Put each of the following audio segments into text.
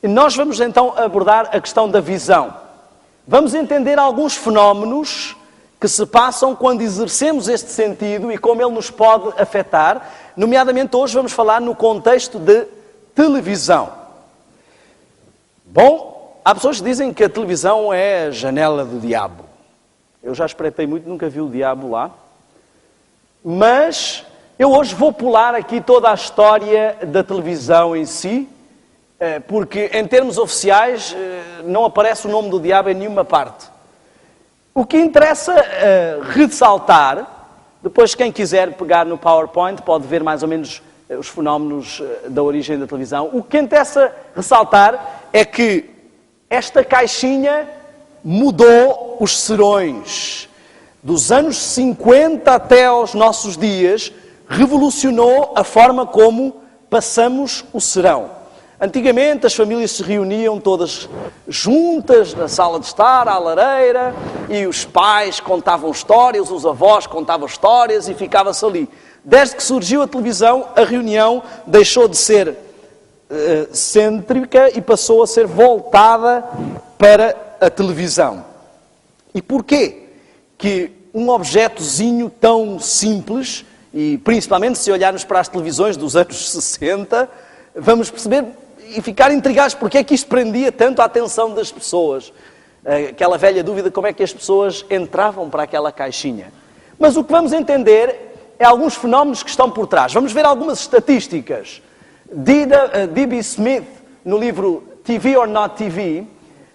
E nós vamos então abordar a questão da visão. Vamos entender alguns fenómenos que se passam quando exercemos este sentido e como ele nos pode afetar. Nomeadamente, hoje vamos falar no contexto de televisão. Bom, há pessoas que dizem que a televisão é a janela do diabo. Eu já espreitei muito, nunca vi o diabo lá. Mas eu hoje vou pular aqui toda a história da televisão em si, porque em termos oficiais não aparece o nome do diabo em nenhuma parte. O que interessa ressaltar, depois quem quiser pegar no PowerPoint pode ver mais ou menos os fenómenos da origem da televisão. O que interessa ressaltar é que esta caixinha mudou os serões. Dos anos 50 até aos nossos dias, revolucionou a forma como passamos o serão. Antigamente as famílias se reuniam todas juntas na sala de estar, à lareira, e os pais contavam histórias, os avós contavam histórias e ficava-se ali. Desde que surgiu a televisão, a reunião deixou de ser cêntrica e passou a ser voltada para a televisão. E porquê que um objetozinho tão simples, e principalmente se olharmos para as televisões dos anos 60, vamos perceber e ficar intrigados porque é que isto prendia tanto a atenção das pessoas. Aquela velha dúvida, como é que as pessoas entravam para aquela caixinha. Mas o que vamos entender é alguns fenómenos que estão por trás. Vamos ver algumas estatísticas. D.B. Smith, no livro TV or Not TV,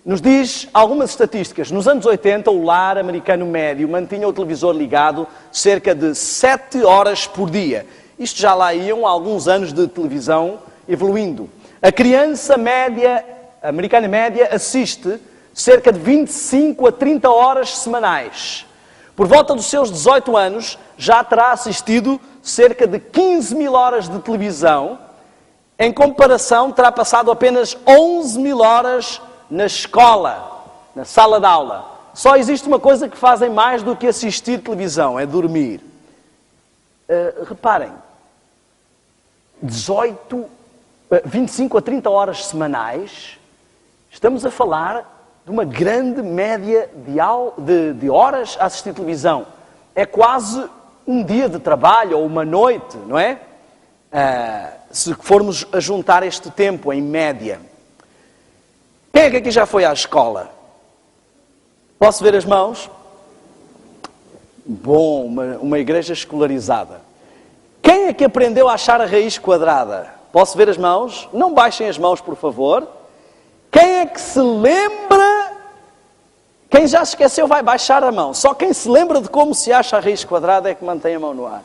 nos diz algumas estatísticas. Nos anos 80, o lar americano médio mantinha o televisor ligado cerca de 7 horas por dia. Isto já lá iam alguns anos de televisão evoluindo. A criança média, a americana média, assiste cerca de 25 a 30 horas semanais. Por volta dos seus 18 anos, já terá assistido cerca de 15 mil horas de televisão. Em comparação, terá passado apenas 11 mil horas na escola, na sala de aula. Só existe uma coisa que fazem mais do que assistir televisão, é dormir. Reparem, 25 a 30 horas semanais, estamos a falar de uma grande média de horas a assistir televisão. É quase um dia de trabalho ou uma noite, não é? Se formos a juntar este tempo em média. Quem é que aqui já foi à escola? Posso ver as mãos? Bom, uma igreja escolarizada. Quem é que aprendeu a achar a raiz quadrada? Posso ver as mãos? Não baixem as mãos, por favor. Quem é que se lembra? Quem já se esqueceu vai baixar a mão. Só quem se lembra de como se acha a raiz quadrada é que mantém a mão no ar.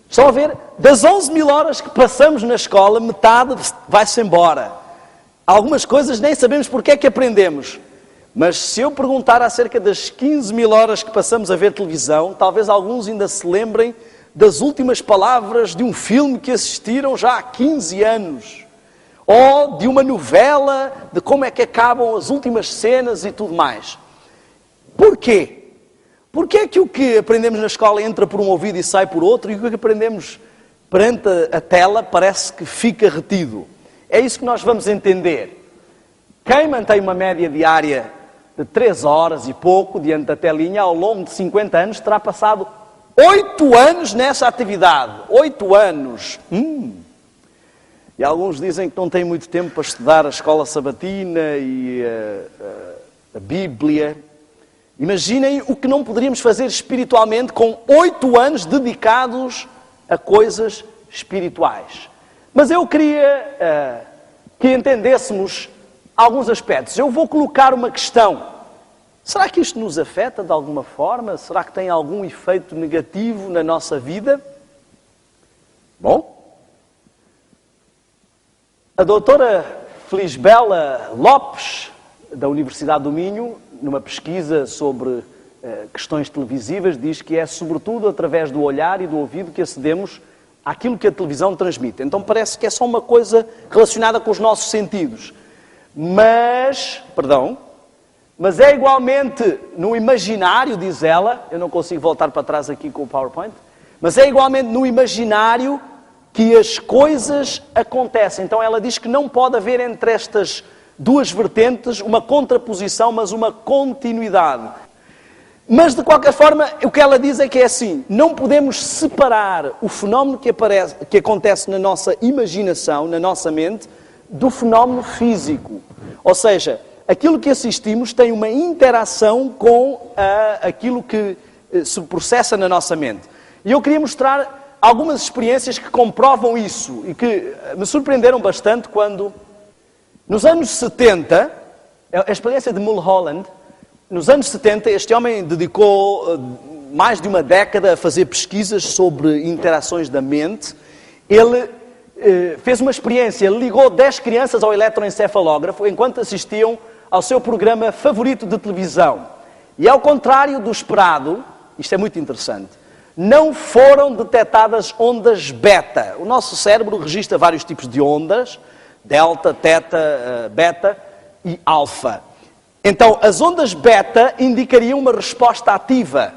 Estão a ver? Das 11 mil horas que passamos na escola, metade vai-se embora. Algumas coisas nem sabemos porque é que aprendemos. Mas se eu perguntar acerca das 15 mil horas que passamos a ver televisão, talvez alguns ainda se lembrem das últimas palavras de um filme que assistiram já há 15 anos. Ou de uma novela, de como é que acabam as últimas cenas e tudo mais. Porquê? Porquê é que o que aprendemos na escola entra por um ouvido e sai por outro, e o que aprendemos perante a tela parece que fica retido? É isso que nós vamos entender. Quem mantém uma média diária de 3 horas e pouco diante da telinha, ao longo de 50 anos, terá passado 8 anos nessa atividade. 8 anos. E alguns dizem que não têm muito tempo para estudar a escola sabatina e a Bíblia. Imaginem o que não poderíamos fazer espiritualmente com 8 anos dedicados a coisas espirituais. Mas eu queria que entendêssemos alguns aspectos. Eu vou colocar uma questão. Será que isto nos afeta de alguma forma? Será que tem algum efeito negativo na nossa vida? Bom, a doutora Felisbela Lopes, da Universidade do Minho, numa pesquisa sobre questões televisivas, diz que é sobretudo através do olhar e do ouvido que acedemos àquilo que a televisão transmite. Então parece que é só uma coisa relacionada com os nossos sentidos. Mas é igualmente no imaginário, diz ela, eu não consigo voltar para trás aqui com o PowerPoint, mas é igualmente no imaginário que as coisas acontecem. Então ela diz que não pode haver entre estas duas vertentes uma contraposição, mas uma continuidade. Mas, de qualquer forma, o que ela diz é que é assim, não podemos separar o fenómeno que acontece na nossa imaginação, na nossa mente, do fenómeno físico. Ou seja, aquilo que assistimos tem uma interação com aquilo que se processa na nossa mente. E eu queria mostrar algumas experiências que comprovam isso e que me surpreenderam bastante quando, nos anos 70, a experiência de Mulholland, nos anos 70, este homem dedicou mais de uma década a fazer pesquisas sobre interações da mente. Ele fez uma experiência, ele ligou 10 crianças ao eletroencefalógrafo enquanto assistiam ao seu programa favorito de televisão. E ao contrário do esperado, isto é muito interessante, não foram detectadas ondas beta. O nosso cérebro registra vários tipos de ondas, delta, teta, beta e alfa. Então, as ondas beta indicariam uma resposta ativa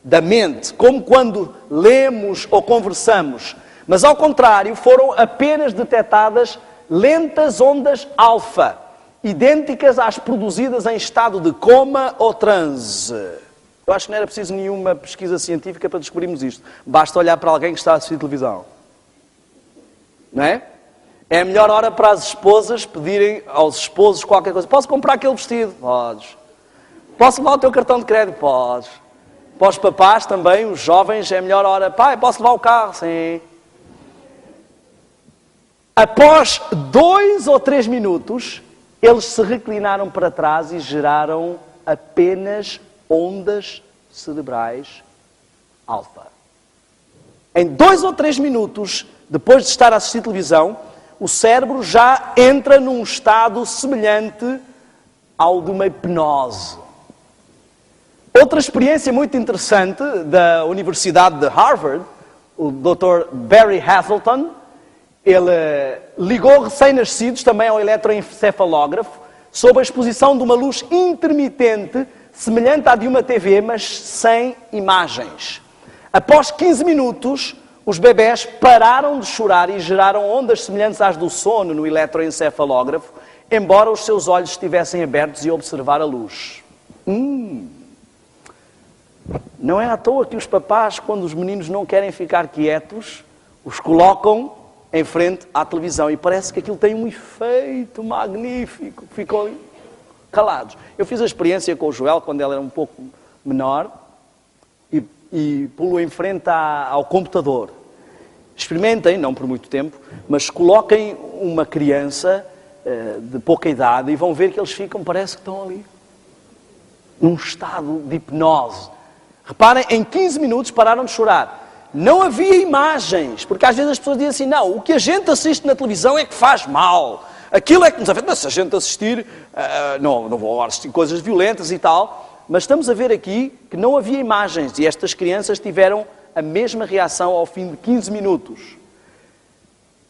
da mente, como quando lemos ou conversamos. Mas, ao contrário, foram apenas detectadas lentas ondas alfa, idênticas às produzidas em estado de coma ou transe. Eu acho que não era preciso nenhuma pesquisa científica para descobrirmos isto. Basta olhar para alguém que está a assistir televisão. Não é? É a melhor hora para as esposas pedirem aos esposos qualquer coisa. Posso comprar aquele vestido? Podes. Posso levar o teu cartão de crédito? Podes. Para os papás também, os jovens, é a melhor hora. Pai, posso levar o carro? Sim. Após 2 ou 3 minutos, eles se reclinaram para trás e geraram apenas ondas cerebrais alfa. Em 2 ou 3 minutos, depois de estar a assistir televisão, o cérebro já entra num estado semelhante ao de uma hipnose. Outra experiência muito interessante da Universidade de Harvard, o Dr. Barry Hazelton, ele ligou recém-nascidos também ao eletroencefalógrafo sob a exposição de uma luz intermitente semelhante à de uma TV, mas sem imagens. Após 15 minutos, os bebés pararam de chorar e geraram ondas semelhantes às do sono no eletroencefalógrafo, embora os seus olhos estivessem abertos e observar a luz. Não é à toa que os papás, quando os meninos não querem ficar quietos, os colocam em frente à televisão. E parece que aquilo tem um efeito magnífico. Ficam calados. Eu fiz a experiência com o Joel, quando ele era um pouco menor, e pulo em frente ao computador. Experimentem, não por muito tempo, mas coloquem uma criança de pouca idade e vão ver que eles ficam, parece que estão ali, num estado de hipnose. Reparem, em 15 minutos pararam de chorar. Não havia imagens, porque às vezes as pessoas dizem assim, não, o que a gente assiste na televisão é que faz mal. Aquilo é que nos afeta. Mas se a gente assistir, não vou assistir coisas violentas e tal. Mas estamos a ver aqui que não havia imagens e estas crianças tiveram a mesma reação ao fim de 15 minutos.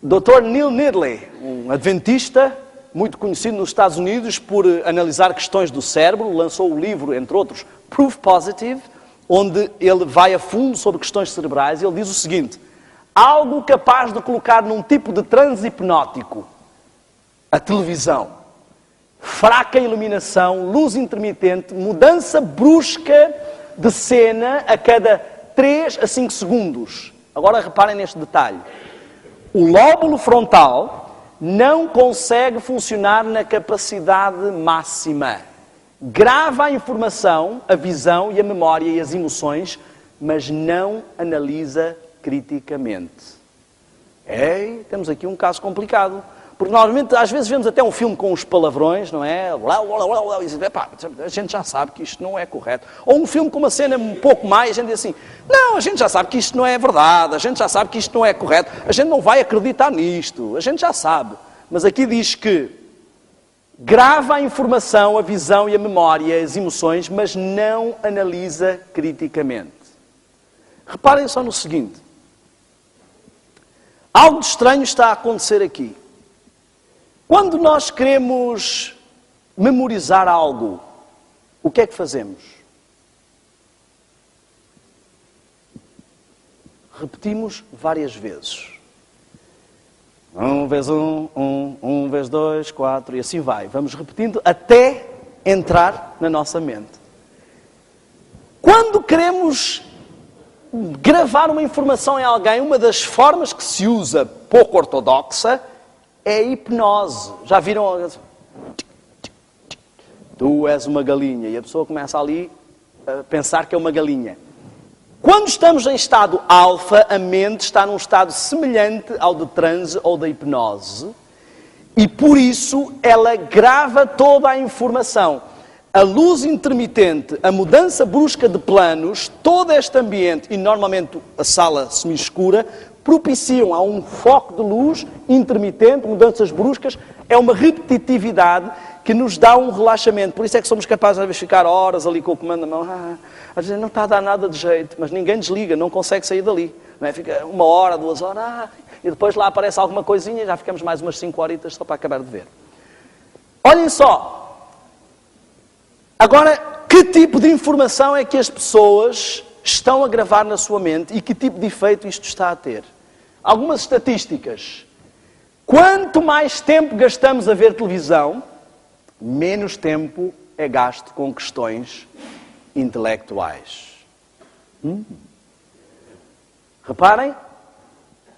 Dr. Neil Nedley, um adventista muito conhecido nos Estados Unidos por analisar questões do cérebro, lançou o livro, entre outros, Proof Positive, onde ele vai a fundo sobre questões cerebrais. Ele diz o seguinte: algo capaz de colocar num tipo de transe hipnótico, a televisão, fraca iluminação, luz intermitente, mudança brusca de cena a cada 3 a 5 segundos. Agora reparem neste detalhe. O lóbulo frontal não consegue funcionar na capacidade máxima. Grava a informação, a visão e a memória e as emoções, mas não analisa criticamente. Temos aqui um caso complicado. Porque normalmente, às vezes, vemos até um filme com os palavrões, não é? A gente já sabe que isto não é correto. Ou um filme com uma cena um pouco mais, a gente diz assim, não, a gente já sabe que isto não é verdade, a gente já sabe que isto não é correto, a gente não vai acreditar nisto, a gente já sabe. Mas aqui diz que grava a informação, a visão e a memória, as emoções, mas não analisa criticamente. Reparem só no seguinte. Algo de estranho está a acontecer aqui. Quando nós queremos memorizar algo, o que é que fazemos? Repetimos várias vezes. 1 vezes 1, 1 vezes 2, 4, e assim vai. Vamos repetindo até entrar na nossa mente. Quando queremos gravar uma informação em alguém, uma das formas que se usa, pouco ortodoxa, é a hipnose. Já viram? Tu és uma galinha. E a pessoa começa ali a pensar que é uma galinha. Quando estamos em estado alfa, a mente está num estado semelhante ao de transe ou da hipnose. E por isso ela grava toda a informação. A luz intermitente, a mudança brusca de planos, todo este ambiente, e normalmente a sala semi-escura, propiciam a um foco de luz intermitente, mudanças bruscas, é uma repetitividade que nos dá um relaxamento. Por isso é que somos capazes às vezes ficar horas ali com o comando na mão. Às vezes não está a dar nada de jeito, mas ninguém desliga, não consegue sair dali. Não é? Fica 1 hora, 2 horas, e depois lá aparece alguma coisinha e já ficamos mais umas 5 horitas só para acabar de ver. Olhem só. Agora, que tipo de informação é que as pessoas estão a gravar na sua mente e que tipo de efeito isto está a ter? Algumas estatísticas. Quanto mais tempo gastamos a ver televisão, menos tempo é gasto com questões intelectuais. Reparem,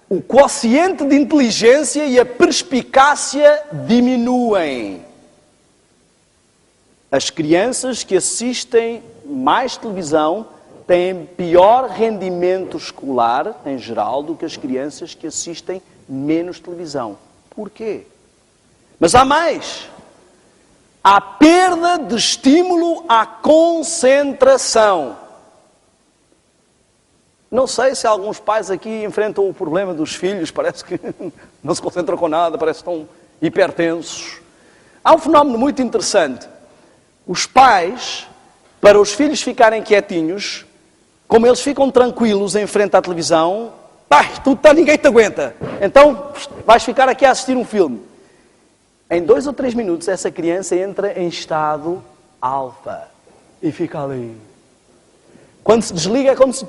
o quociente de inteligência e a perspicácia diminuem. As crianças que assistem mais televisão têm pior rendimento escolar, em geral, do que as crianças que assistem menos televisão. Porquê? Mas há mais. Há perda de estímulo à concentração. Não sei se alguns pais aqui enfrentam o problema dos filhos, parece que não se concentram com nada, parece que estão hipertensos. Há um fenómeno muito interessante. Os pais, para os filhos ficarem quietinhos, como eles ficam tranquilos em frente à televisão, ninguém te aguenta. Então vais ficar aqui a assistir um filme. Em 2 ou 3 minutos essa criança entra em estado alfa e fica ali. Quando se desliga é como se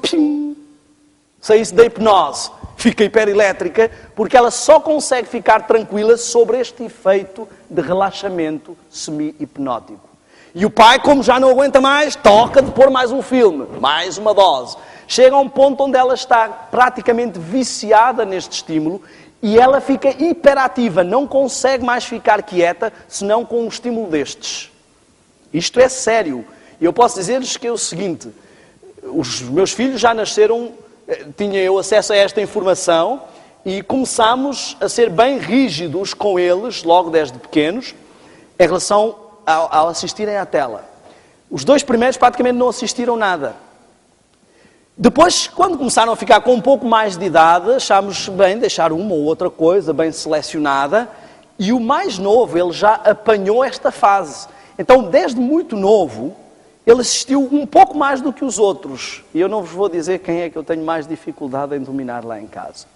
saísse da hipnose. Fica hiperelétrica porque ela só consegue ficar tranquila sobre este efeito de relaxamento semi-hipnótico. E o pai, como já não aguenta mais, toca de pôr mais um filme, mais uma dose. Chega a um ponto onde ela está praticamente viciada neste estímulo e ela fica hiperativa, não consegue mais ficar quieta, senão com um estímulo destes. Isto é sério. E eu posso dizer-lhes que é o seguinte, os meus filhos já nasceram, tinha eu acesso a esta informação e começámos a ser bem rígidos com eles, logo desde pequenos, em relação ao assistirem à tela. Os 2 primeiros praticamente não assistiram nada. Depois, quando começaram a ficar com um pouco mais de idade, achámos bem deixar uma ou outra coisa bem selecionada, e o mais novo, ele já apanhou esta fase. Então, desde muito novo, ele assistiu um pouco mais do que os outros. E eu não vos vou dizer quem é que eu tenho mais dificuldade em dominar lá em casa.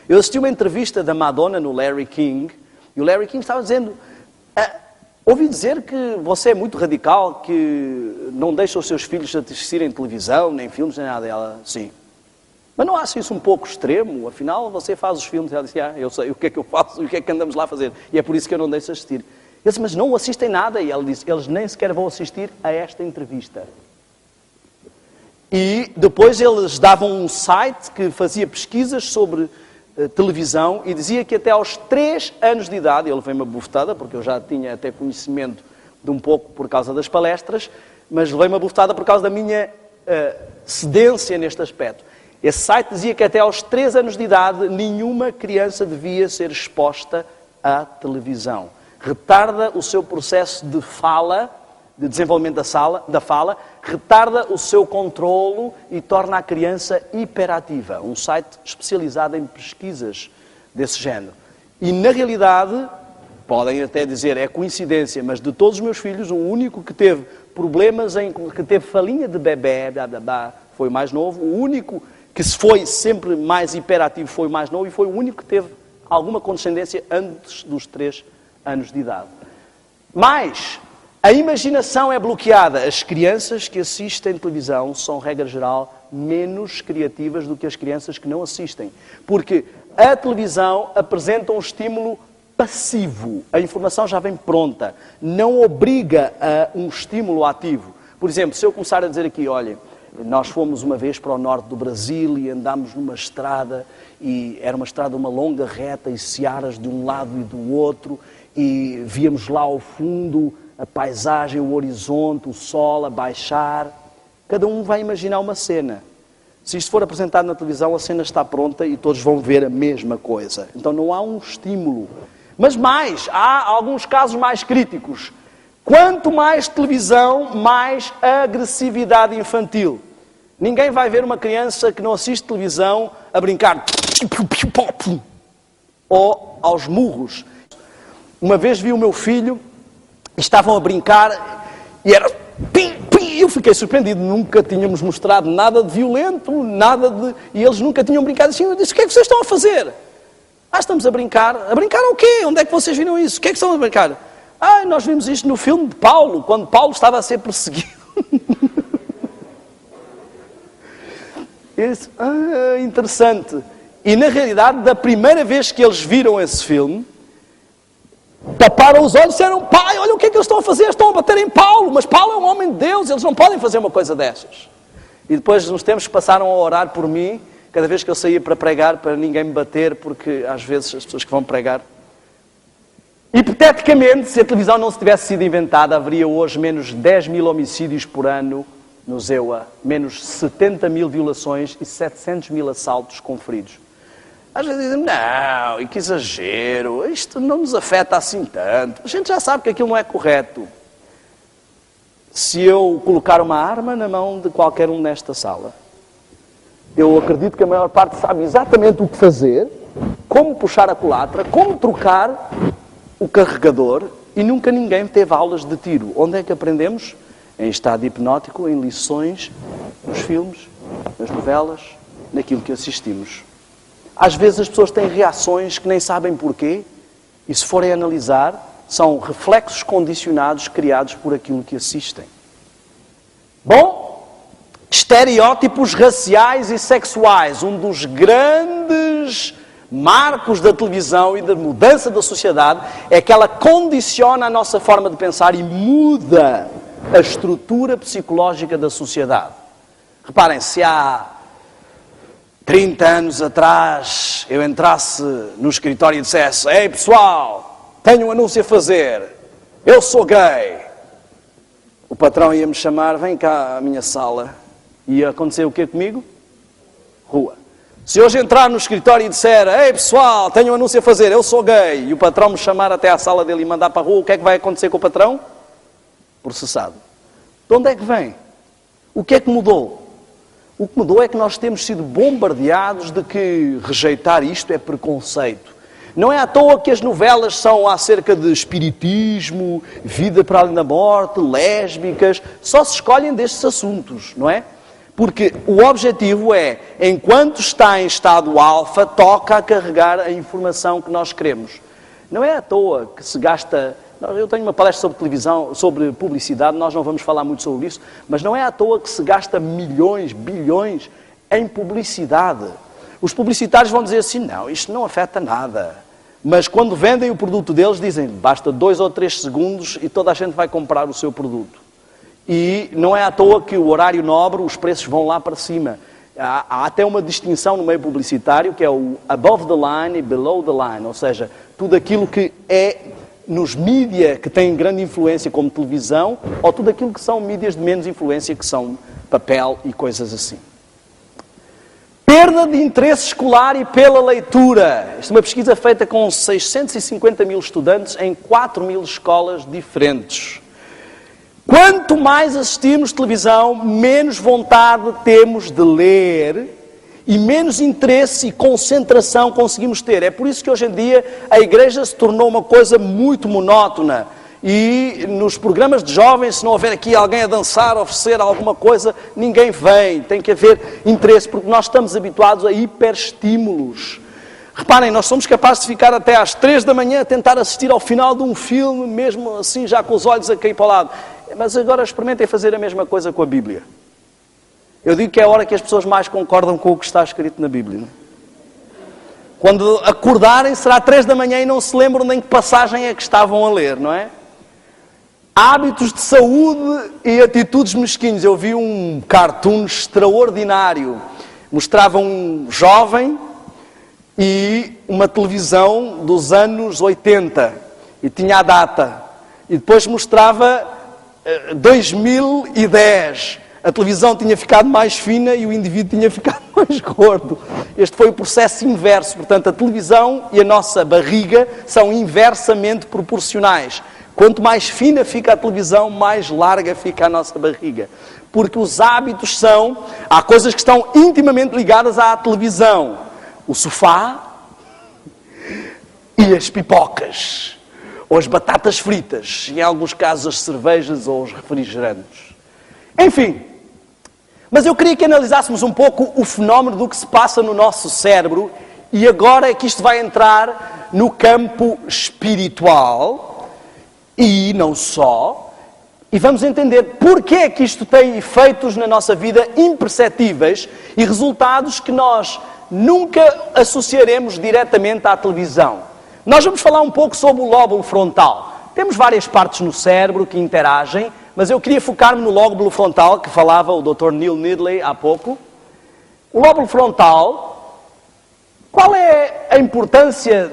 Eu assisti uma entrevista da Madonna no Larry King, e o Larry King estava dizendo... Ouvi dizer que você é muito radical, que não deixa os seus filhos assistirem televisão, nem filmes, nem nada. Ela, sim. Mas não acha isso um pouco extremo? Afinal, você faz os filmes. Ela disse, eu sei o que é que eu faço e o que é que andamos lá a fazer. E é por isso que eu não deixo assistir. Eu disse, mas não assistem nada. E ela disse, eles nem sequer vão assistir a esta entrevista. E depois eles davam um site que fazia pesquisas sobre televisão e dizia que até aos 3 anos de idade, ele veio-me uma bufetada, porque eu já tinha até conhecimento de um pouco por causa das palestras, mas levei uma bufetada por causa da minha cedência neste aspecto. Esse site dizia que até aos 3 anos de idade nenhuma criança devia ser exposta à televisão. Retarda o seu processo de fala, de desenvolvimento da fala, retarda o seu controlo e torna a criança hiperativa. Um site especializado em pesquisas desse género. E, na realidade, podem até dizer, é coincidência, mas de todos os meus filhos, o único que teve problemas, que teve falinha de bebê, foi o mais novo. O único que se foi sempre mais hiperativo foi o mais novo e foi o único que teve alguma condescendência antes dos 3 anos de idade. Mas a imaginação é bloqueada. As crianças que assistem televisão são, regra geral, menos criativas do que as crianças que não assistem. Porque A televisão apresenta um estímulo passivo. A informação já vem pronta. Não obriga a um estímulo ativo. Por exemplo, se eu começar a dizer aqui, olha, nós fomos uma vez para o norte do Brasil e andámos numa estrada, e era uma estrada, uma longa reta, e searas de um lado e do outro, e víamos lá ao fundo a paisagem, o horizonte, o sol a baixar. Cada um vai imaginar uma cena. Se isto for apresentado na televisão, a cena está pronta e todos vão ver a mesma coisa. Então não há um estímulo. Mas mais, há alguns casos mais críticos. Quanto mais televisão, mais agressividade infantil. Ninguém vai ver uma criança que não assiste televisão a brincar ou aos murros. Uma vez vi o meu filho, estavam a brincar e era pim, pim. Eu fiquei surpreendido, nunca tínhamos mostrado nada de violento, nada de... E eles nunca tinham brincado assim. Eu disse, o que é que vocês estão a fazer? Estamos a brincar. A brincar o quê? Onde é que vocês viram isso? O que é que estão a brincar? Nós vimos isto no filme de Paulo, quando Paulo estava a ser perseguido. Eu disse, interessante. E na realidade, da primeira vez que eles viram esse filme, taparam os olhos e disseram, pai, olha o que é que eles estão a fazer, estão a bater em Paulo, mas Paulo é um homem de Deus, eles não podem fazer uma coisa dessas. E depois, uns tempos, passaram a orar por mim, cada vez que eu saía para pregar, para ninguém me bater, porque às vezes as pessoas que vão pregar... Hipoteticamente, se a televisão não se tivesse sido inventada, haveria hoje menos 10 mil homicídios por ano no ZEUA, menos 70 mil violações e 700 mil assaltos com feridos. Às vezes dizem, não, e que exagero, isto não nos afeta assim tanto. A gente já sabe que aquilo não é correto. Se eu colocar uma arma na mão de qualquer um nesta sala, eu acredito que a maior parte sabe exatamente o que fazer, como puxar a culatra, como trocar o carregador, e nunca ninguém teve aulas de tiro. Onde é que aprendemos? Em estado hipnótico, em lições, nos filmes, nas novelas, naquilo que assistimos. Às vezes as pessoas têm reações que nem sabem porquê, e se forem analisar, são reflexos condicionados criados por aquilo que assistem. Bom, estereótipos raciais e sexuais, um dos grandes marcos da televisão e da mudança da sociedade é que ela condiciona a nossa forma de pensar e muda a estrutura psicológica da sociedade. Reparem, se há 30 anos atrás eu entrasse no escritório e dissesse, ei pessoal, tenho um anúncio a fazer, eu sou gay, o patrão ia-me chamar, vem cá à minha sala, e ia acontecer o quê comigo? Rua. Se hoje entrar no escritório e disser, ei pessoal, tenho um anúncio a fazer, eu sou gay, e o patrão me chamar até à sala dele e mandar para a rua, o que é que vai acontecer com o patrão? Processado. De onde é que vem? O que é que mudou? O que mudou é que nós temos sido bombardeados de que rejeitar isto é preconceito. Não é à toa que as novelas são acerca de espiritismo, vida para além da morte, lésbicas, só se escolhem destes assuntos, não é? Porque o objetivo é, enquanto está em estado alfa, toca a carregar a informação que nós queremos. Não é à toa que se gasta... Eu tenho uma palestra sobre televisão, sobre publicidade, nós não vamos falar muito sobre isso, mas não é à toa que se gasta milhões, bilhões em publicidade. Os publicitários vão dizer assim, não, isto não afeta nada. Mas quando vendem o produto deles, dizem, basta 2 ou 3 segundos e toda a gente vai comprar o seu produto. E não é à toa que o horário nobre, os preços vão lá para cima. Há até uma distinção no meio publicitário, que é o above the line e below the line. Ou seja, tudo aquilo que é nos mídias que têm grande influência, como televisão, ou tudo aquilo que são mídias de menos influência, que são papel e coisas assim. Perda de interesse escolar e pela leitura. Esta é uma pesquisa feita com 650 mil estudantes em 4 mil escolas diferentes. Quanto mais assistimos televisão, menos vontade temos de ler e menos interesse e concentração conseguimos ter. É por isso que hoje em dia a igreja se tornou uma coisa muito monótona. E nos programas de jovens, se não houver aqui alguém a dançar, a oferecer alguma coisa, ninguém vem. Tem que haver interesse, porque nós estamos habituados a hiperestímulos. Reparem, nós somos capazes de ficar até às 3 da manhã a tentar assistir ao final de um filme, mesmo assim já com os olhos a cair para o lado. Mas agora experimentem fazer a mesma coisa com a Bíblia. Eu digo que é a hora que as pessoas mais concordam com o que está escrito na Bíblia. Quando acordarem será 3 da manhã e não se lembram nem que passagem é que estavam a ler, não é? Hábitos de saúde e atitudes mesquinhas. Eu vi um cartoon extraordinário. Mostrava um jovem e uma televisão dos anos 80. E tinha a data. E depois mostrava 2010. A televisão tinha ficado mais fina e o indivíduo tinha ficado mais gordo. Este foi o processo inverso. Portanto, a televisão e a nossa barriga são inversamente proporcionais. Quanto mais fina fica a televisão, mais larga fica a nossa barriga. Porque os hábitos há coisas que estão intimamente ligadas à televisão. O sofá e as pipocas. Ou as batatas fritas. E em alguns casos as cervejas ou os refrigerantes. Enfim. Mas eu queria que analisássemos um pouco o fenómeno do que se passa no nosso cérebro. E agora é que isto vai entrar no campo espiritual. E não só. E vamos entender porque é que isto tem efeitos na nossa vida imperceptíveis e resultados que nós nunca associaremos diretamente à televisão. Nós vamos falar um pouco sobre o lóbulo frontal. Temos várias partes no cérebro que interagem, mas eu queria focar-me no lóbulo frontal, que falava o Dr. Neil Nedley há pouco. O lóbulo frontal, qual é a importância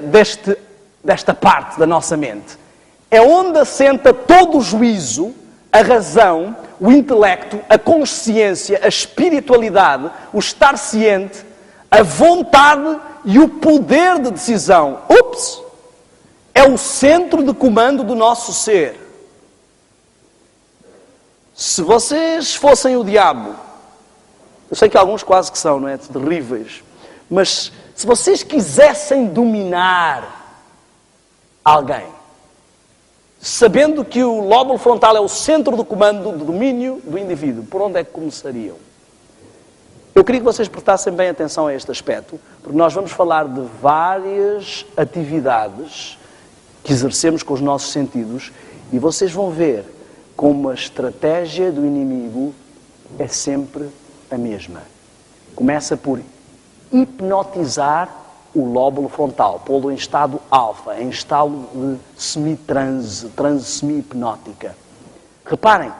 desta parte da nossa mente? É onde assenta todo o juízo, a razão, o intelecto, a consciência, a espiritualidade, o estar ciente, a vontade e o poder de decisão. Ups! É o centro de comando do nosso ser. Se vocês fossem o diabo, eu sei que alguns quase que são, não é? Terríveis. Mas se vocês quisessem dominar alguém, sabendo que o lóbulo frontal é o centro do comando do domínio do indivíduo, por onde é que começariam? Eu queria que vocês prestassem bem atenção a este aspecto, porque nós vamos falar de várias atividades que exercemos com os nossos sentidos e vocês vão ver como a estratégia do inimigo é sempre a mesma. Começa por hipnotizar o lóbulo frontal, pô-lo em estado alfa, em estado de semi-transe, transe semi-hipnótica. Reparem,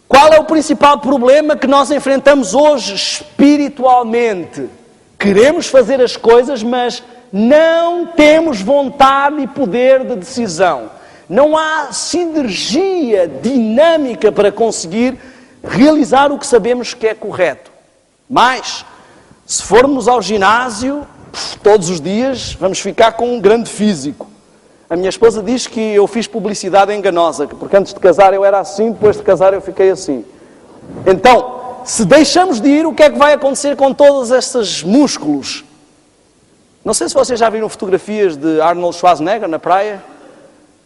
qual é o principal problema que nós enfrentamos hoje espiritualmente? Queremos fazer as coisas, mas não temos vontade e poder de decisão. Não há sinergia dinâmica para conseguir realizar o que sabemos que é correto. Mas, se formos ao ginásio todos os dias, vamos ficar com um grande físico. A minha esposa diz que eu fiz publicidade enganosa, porque antes de casar eu era assim, depois de casar eu fiquei assim. Então, se deixamos de ir, o que é que vai acontecer com todos esses músculos? Não sei se vocês já viram fotografias de Arnold Schwarzenegger na praia.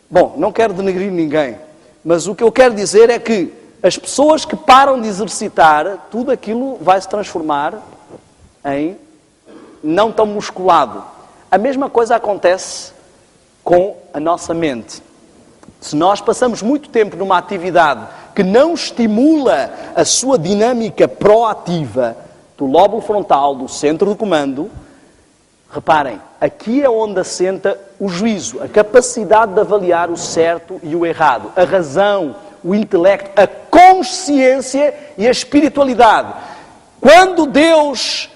Bom, não quero denegrir ninguém, mas o que eu quero dizer é que as pessoas que param de exercitar, tudo aquilo vai se transformar em não tão musculado. A mesma coisa acontece com a nossa mente. Se nós passamos muito tempo numa atividade que não estimula a sua dinâmica proativa do lóbulo frontal, do centro do comando, reparem, aqui é onde assenta o juízo, a capacidade de avaliar o certo e o errado, a razão, o intelecto, a consciência e a espiritualidade. Quando Deus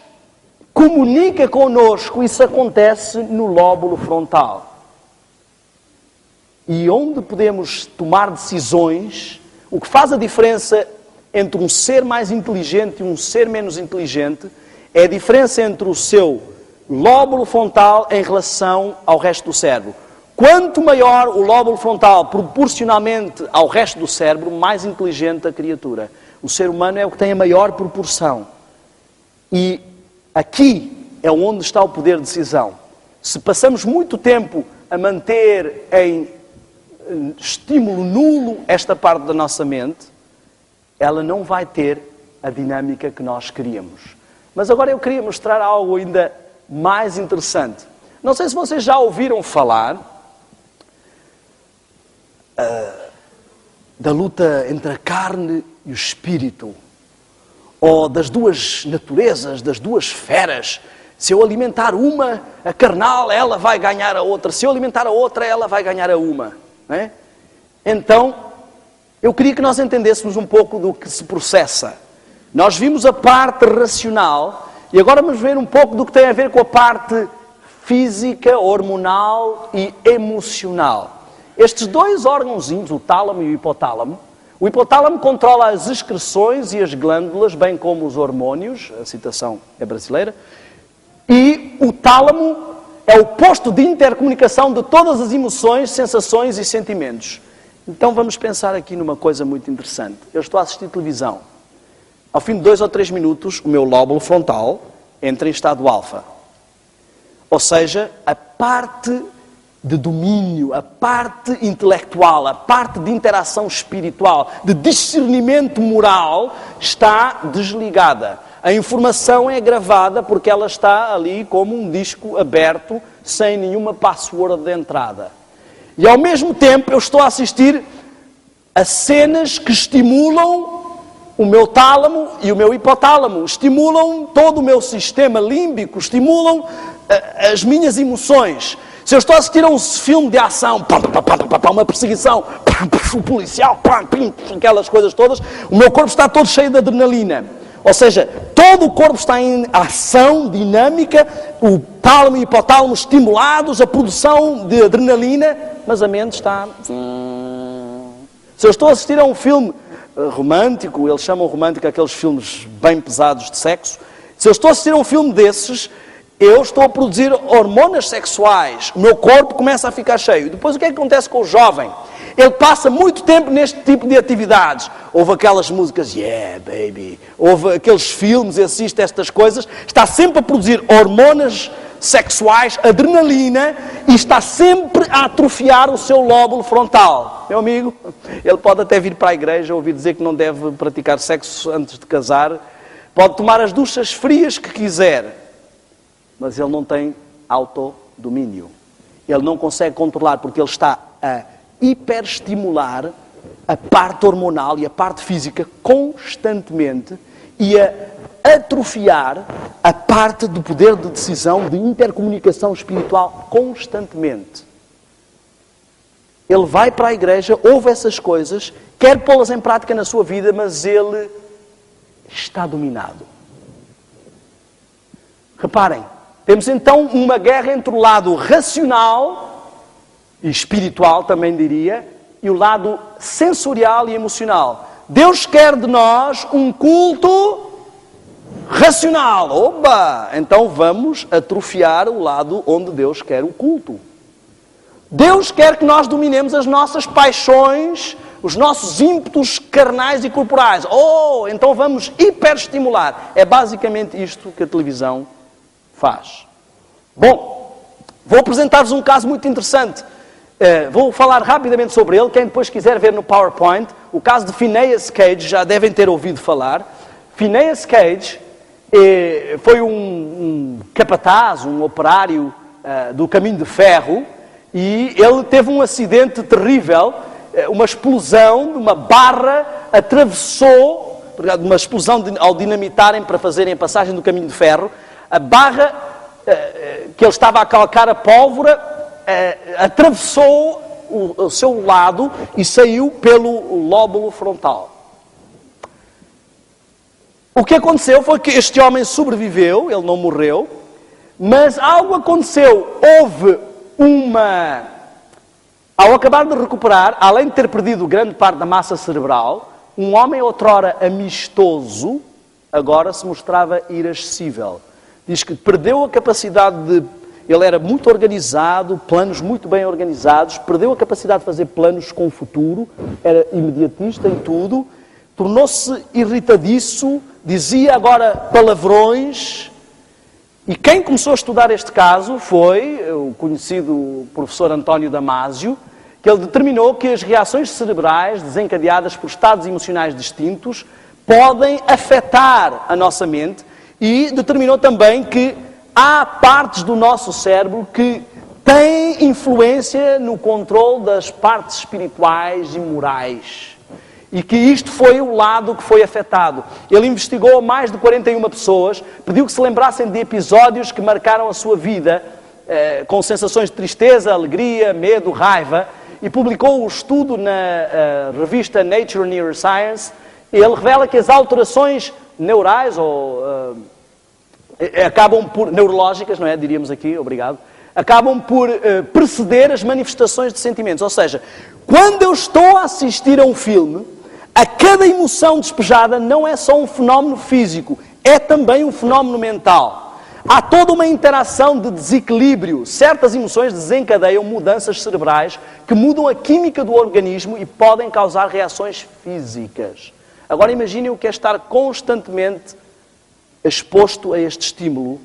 comunica conosco, isso acontece no lóbulo frontal. E onde podemos tomar decisões, o que faz a diferença entre um ser mais inteligente e um ser menos inteligente é a diferença entre o seu lóbulo frontal em relação ao resto do cérebro. Quanto maior o lóbulo frontal proporcionalmente ao resto do cérebro, mais inteligente a criatura. O ser humano é o que tem a maior proporção. E aqui é onde está o poder de decisão. Se passamos muito tempo a manter em estímulo nulo esta parte da nossa mente, ela não vai ter a dinâmica que nós queríamos. Mas agora eu queria mostrar algo ainda mais interessante. Não sei se vocês já ouviram falar da luta entre a carne e o espírito, ou das duas naturezas, das duas esferas. Se eu alimentar uma, a carnal, ela vai ganhar a outra. Se eu alimentar a outra, ela vai ganhar a uma. Não é? Então, eu queria que nós entendêssemos um pouco do que se processa. Nós vimos a parte racional e agora vamos ver um pouco do que tem a ver com a parte física, hormonal e emocional. Estes dois órgãozinhos, o tálamo e o hipotálamo controla as excreções e as glândulas, bem como os hormônios, a citação é brasileira, e o tálamo é o posto de intercomunicação de todas as emoções, sensações e sentimentos. Então vamos pensar aqui numa coisa muito interessante. Eu estou a assistir televisão. Ao fim de 2 ou 3 minutos, o meu lóbulo frontal entra em estado alfa. Ou seja, a parte de domínio, a parte intelectual, a parte de interação espiritual, de discernimento moral, está desligada. A informação é gravada porque ela está ali como um disco aberto, sem nenhuma password de entrada. E ao mesmo tempo eu estou a assistir a cenas que estimulam o meu tálamo e o meu hipotálamo, estimulam todo o meu sistema límbico, estimulam as minhas emoções. Se eu estou a assistir a um filme de ação, uma perseguição, o policial, aquelas coisas todas, o meu corpo está todo cheio de adrenalina. Ou seja, todo o corpo está em ação dinâmica, o tálamo e o hipotálamo estimulados, a produção de adrenalina, mas a mente está... Se eu estou a assistir a um filme romântico, eles chamam romântico aqueles filmes bem pesados de sexo, se eu estou a assistir a um filme desses, eu estou a produzir hormonas sexuais, o meu corpo começa a ficar cheio. E depois o que é que acontece com o jovem? Ele passa muito tempo neste tipo de atividades. Ouve aquelas músicas, yeah, baby. Ouve aqueles filmes e assiste a estas coisas. Está sempre a produzir hormonas sexuais, adrenalina, e está sempre a atrofiar o seu lóbulo frontal. Meu amigo, ele pode até vir para a igreja, ouvir dizer que não deve praticar sexo antes de casar. Pode tomar as duchas frias que quiser. Mas ele não tem autodomínio. Ele não consegue controlar porque ele está a hiperestimular a parte hormonal e a parte física constantemente e a atrofiar a parte do poder de decisão, de intercomunicação espiritual constantemente. Ele vai para a igreja, ouve essas coisas, quer pô-las em prática na sua vida, mas ele está dominado. Reparem, temos então uma guerra entre o lado racional e espiritual, também diria, e o lado sensorial e emocional. Deus quer de nós um culto racional. Oba! Então vamos atrofiar o lado onde Deus quer o culto. Deus quer que nós dominemos as nossas paixões, os nossos ímpetos carnais e corporais. Oh, então vamos hiperestimular. É basicamente isto que a televisão faz. Bom, vou apresentar-vos um caso muito interessante. Vou falar rapidamente sobre ele. Quem depois quiser ver no PowerPoint, o caso de Phineas Cage, já devem ter ouvido falar. Phineas Cage foi um capataz, um operário do caminho de ferro, e ele teve um acidente terrível, uma explosão de uma barra atravessou, uma explosão ao dinamitarem para fazerem a passagem do caminho de ferro, a barra que ele estava a calcar a pólvora atravessou o seu lado e saiu pelo lóbulo frontal. O que aconteceu foi que este homem sobreviveu, ele não morreu, mas algo aconteceu. Houve ao acabar de recuperar, além de ter perdido grande parte da massa cerebral, um homem outrora amistoso, agora se mostrava irascível. Diz que perdeu a capacidade de... Ele era muito organizado, planos muito bem organizados, perdeu a capacidade de fazer planos com o futuro, era imediatista em tudo, tornou-se irritadiço, dizia agora palavrões, e quem começou a estudar este caso foi o conhecido professor António Damasio, que ele determinou que as reações cerebrais desencadeadas por estados emocionais distintos podem afetar a nossa mente, e determinou também que há partes do nosso cérebro que têm influência no controle das partes espirituais e morais. E que isto foi o lado que foi afetado. Ele investigou mais de 41 pessoas, pediu que se lembrassem de episódios que marcaram a sua vida, com sensações de tristeza, alegria, medo, raiva, e publicou o estudo na revista Nature Neuroscience. Ele revela que as alterações neurais, acabam por, neurológicas, não é? Diríamos aqui, obrigado, acabam por preceder as manifestações de sentimentos. Ou seja, quando eu estou a assistir a um filme, a cada emoção despejada não é só um fenómeno físico, é também um fenómeno mental. Há toda uma interação de desequilíbrio. Certas emoções desencadeiam mudanças cerebrais que mudam a química do organismo e podem causar reações físicas. Agora imaginem o que é estar constantemente exposto a este estímulo.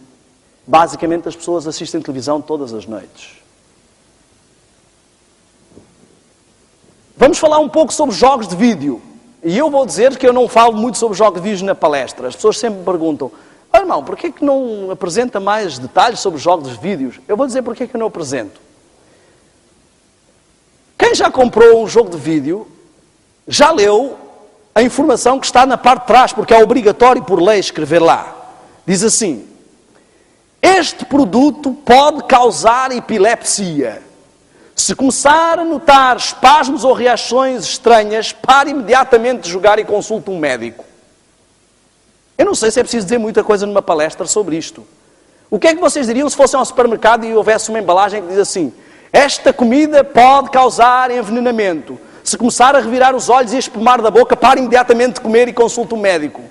Basicamente as pessoas assistem televisão todas as noites. Vamos falar um pouco sobre jogos de vídeo. E eu vou dizer que eu não falo muito sobre jogos de vídeo na palestra. As pessoas sempre me perguntam: oh, irmão, porquê que não apresenta mais detalhes sobre jogos de vídeos? Eu vou dizer porquê que eu não apresento. Quem já comprou um jogo de vídeo, já leu a informação que está na parte de trás, porque é obrigatório por lei escrever lá. Diz assim: este produto pode causar epilepsia. Se começar a notar espasmos ou reações estranhas, pare imediatamente de jogar e consulte um médico. Eu não sei se é preciso dizer muita coisa numa palestra sobre isto. O que é que vocês diriam se fossem ao supermercado e houvesse uma embalagem que diz assim: esta comida pode causar envenenamento. Se começar a revirar os olhos e a espumar da boca, pare imediatamente de comer e consulte um médico.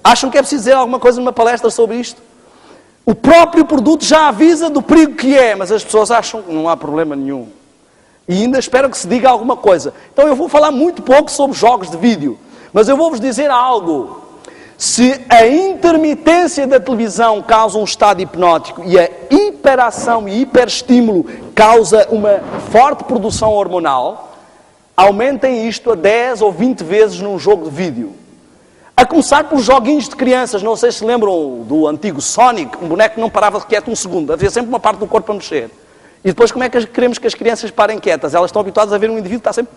Acham que é preciso dizer alguma coisa numa palestra sobre isto? O próprio produto já avisa do perigo que é, mas as pessoas acham que não há problema nenhum. E ainda espero que se diga alguma coisa. Então eu vou falar muito pouco sobre jogos de vídeo, mas eu vou-vos dizer algo. Se a intermitência da televisão causa um estado hipnótico e a hiperação e hiperestímulo causa uma forte produção hormonal, aumentem isto a 10 ou 20 vezes num jogo de vídeo. A começar por joguinhos de crianças. Não sei se lembram do antigo Sonic, um boneco que não parava quieto um segundo, havia sempre uma parte do corpo a mexer. E depois como é que queremos que as crianças parem quietas? Elas estão habituadas a ver um indivíduo que está sempre...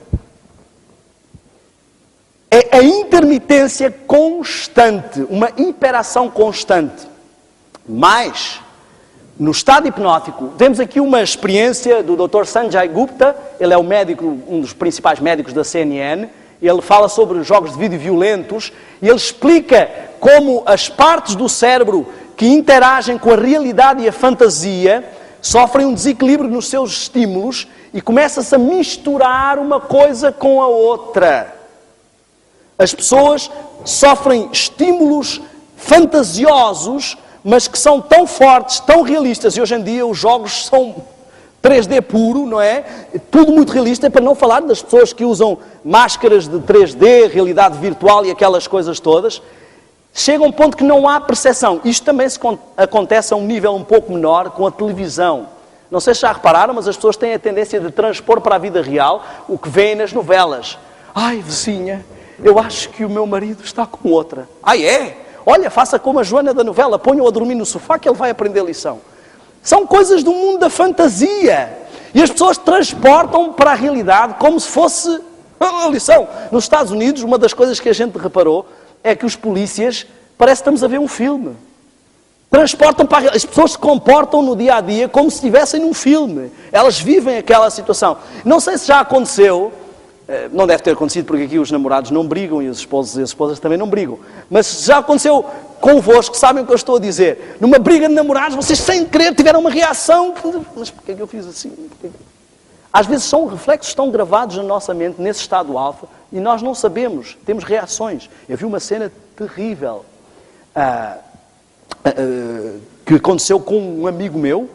É a intermitência constante, uma hiperação constante. Mas, no estado hipnótico, temos aqui uma experiência do Dr. Sanjay Gupta. Ele é o médico, um dos principais médicos da CNN. Ele fala sobre jogos de vídeo violentos e ele explica como as partes do cérebro que interagem com a realidade e a fantasia sofrem um desequilíbrio nos seus estímulos e começa-se a misturar uma coisa com a outra. As pessoas sofrem estímulos fantasiosos, mas que são tão fortes, tão realistas, e hoje em dia os jogos são 3D puro, não é? Tudo muito realista, para não falar das pessoas que usam máscaras de 3D, realidade virtual e aquelas coisas todas. Chega a um ponto que não há percepção. Isto também acontece a um nível um pouco menor com a televisão. Não sei se já repararam, mas as pessoas têm a tendência de transpor para a vida real o que veem nas novelas. Ai, vizinha, eu acho que o meu marido está com outra. Ai, é? Olha, faça como a Joana da novela, ponha-o a dormir no sofá que ele vai aprender lição. São coisas do mundo da fantasia. E as pessoas transportam para a realidade como se fosse a lição. Nos Estados Unidos, uma das coisas que a gente reparou é que os polícias, parece que estamos a ver um filme. Transportam para as pessoas se comportam no dia a dia como se estivessem num filme. Elas vivem aquela situação. Não sei se já aconteceu, não deve ter acontecido porque aqui os namorados não brigam e os esposos e as esposas também não brigam. Mas já aconteceu convosco, sabem o que eu estou a dizer? Numa briga de namorados, vocês sem querer tiveram uma reação. Mas porquê é que eu fiz assim? Às vezes são reflexos tão gravados na nossa mente, nesse estado alfa, e nós não sabemos, temos reações. Eu vi uma cena terrível que aconteceu com um amigo meu.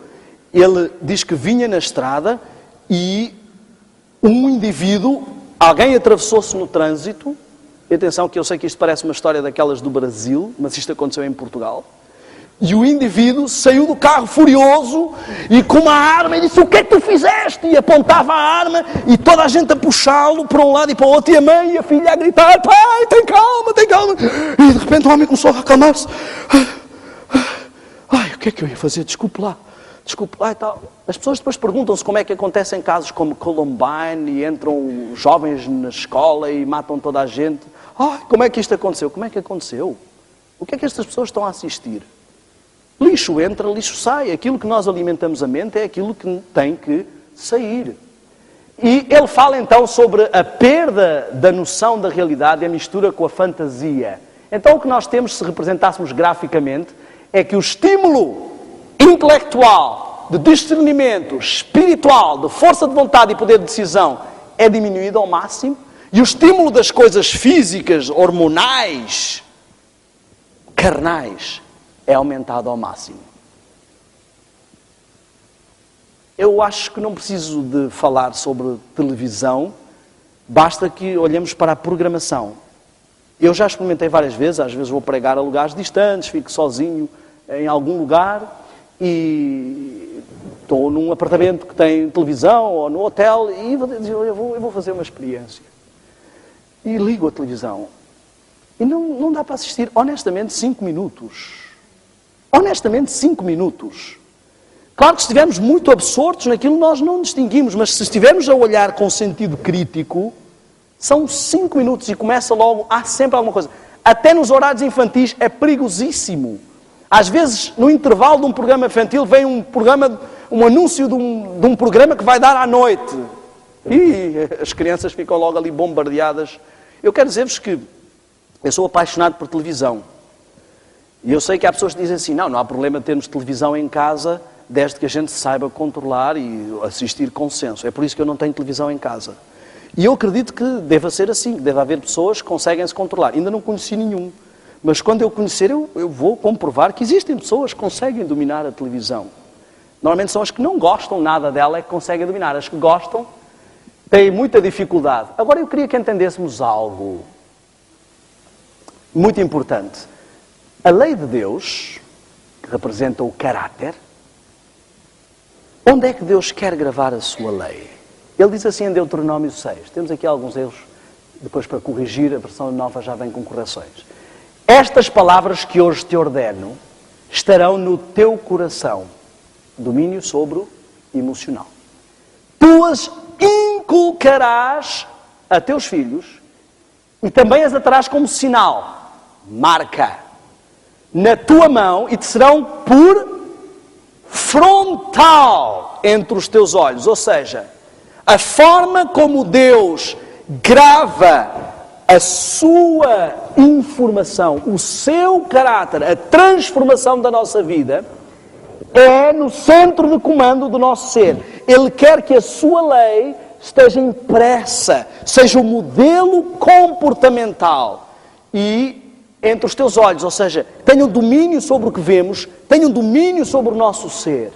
Ele diz que vinha na estrada e um indivíduo, alguém atravessou-se no trânsito. E atenção que eu sei que isto parece uma história daquelas do Brasil, mas isto aconteceu em Portugal. E o indivíduo saiu do carro furioso e com uma arma e disse: o que é que tu fizeste? E apontava a arma e toda a gente a puxá-lo para um lado e para o outro, e a mãe e a filha a gritar: pai, tem calma, tem calma. E de repente o homem começou a acalmar-se. Ai, o que é que eu ia fazer? Desculpe lá. Desculpe, tal. As pessoas depois perguntam-se como é que acontecem casos como Columbine e entram jovens na escola e matam toda a gente. Como é que isto aconteceu? Como é que aconteceu? O que é que estas pessoas estão a assistir? Lixo entra, lixo sai. Aquilo que nós alimentamos a mente é aquilo que tem que sair. E ele fala então sobre a perda da noção da realidade e a mistura com a fantasia. Então o que nós temos, se representássemos graficamente, é que o estímulo intelectual, de discernimento, espiritual, de força de vontade e poder de decisão é diminuído ao máximo, e o estímulo das coisas físicas, hormonais, carnais, é aumentado ao máximo. Eu acho que não preciso de falar sobre televisão, basta que olhemos para a programação. Eu já experimentei várias vezes, às vezes vou pregar a lugares distantes, fico sozinho em algum lugar e estou num apartamento que tem televisão ou no hotel e eu vou fazer uma experiência. E ligo a televisão. E não dá para assistir, honestamente, 5 minutos. Honestamente, 5 minutos. Claro que se estivermos muito absortos naquilo, nós não distinguimos, mas se estivermos a olhar com sentido crítico, são 5 minutos e começa logo, há sempre alguma coisa. Até nos horários infantis é perigosíssimo. Às vezes, no intervalo de um programa infantil, vem um anúncio de um programa que vai dar à noite. E as crianças ficam logo ali bombardeadas. Eu quero dizer-vos que eu sou apaixonado por televisão. E eu sei que há pessoas que dizem assim, não há problema de termos televisão em casa, desde que a gente saiba controlar e assistir com senso. É por isso que eu não tenho televisão em casa. E eu acredito que deva ser assim, que deve haver pessoas que conseguem se controlar. Ainda não conheci nenhum. Mas quando eu conhecer, eu vou comprovar que existem pessoas que conseguem dominar a televisão. Normalmente são as que não gostam nada dela é que conseguem dominar. As que gostam têm muita dificuldade. Agora eu queria que entendêssemos algo muito importante. A lei de Deus, que representa o caráter, onde é que Deus quer gravar a sua lei? Ele diz assim em Deuteronômio 6. Temos aqui alguns erros, depois para corrigir, a versão nova já vem com correções. Estas palavras que hoje te ordeno estarão no teu coração. Domínio sobre o emocional. Tu as inculcarás a teus filhos e também as atarás como sinal, marca, na tua mão e te serão por frontal entre os teus olhos. Ou seja, a forma como Deus grava a sua informação, o seu caráter, a transformação da nossa vida, é no centro de comando do nosso ser. Ele quer que a sua lei esteja impressa, seja o modelo comportamental e entre os teus olhos, ou seja, tenha um domínio sobre o que vemos, tenha um domínio sobre o nosso ser.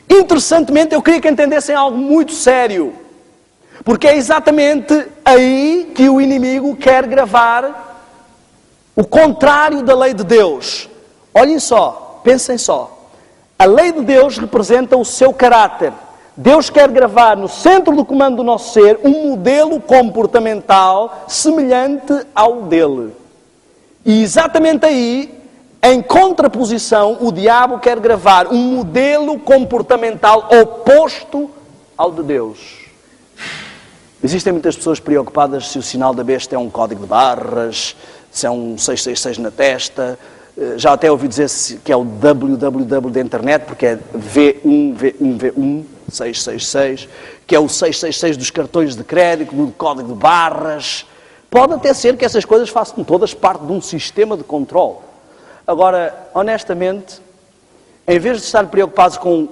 Interessantemente, eu queria que entendessem algo muito sério. Porque é exatamente aí que o inimigo quer gravar o contrário da lei de Deus. Olhem só, pensem só. A lei de Deus representa o seu caráter. Deus quer gravar no centro do comando do nosso ser um modelo comportamental semelhante ao dele. E exatamente aí, em contraposição, o diabo quer gravar um modelo comportamental oposto ao de Deus. Existem muitas pessoas preocupadas se o sinal da besta é um código de barras, se é um 666 na testa. Já até ouvi dizer que é o www da internet, porque é V1, 666, que é o 666 dos cartões de crédito, do código de barras. Pode até ser que essas coisas façam todas parte de um sistema de controle. Agora, honestamente, em vez de estar preocupados com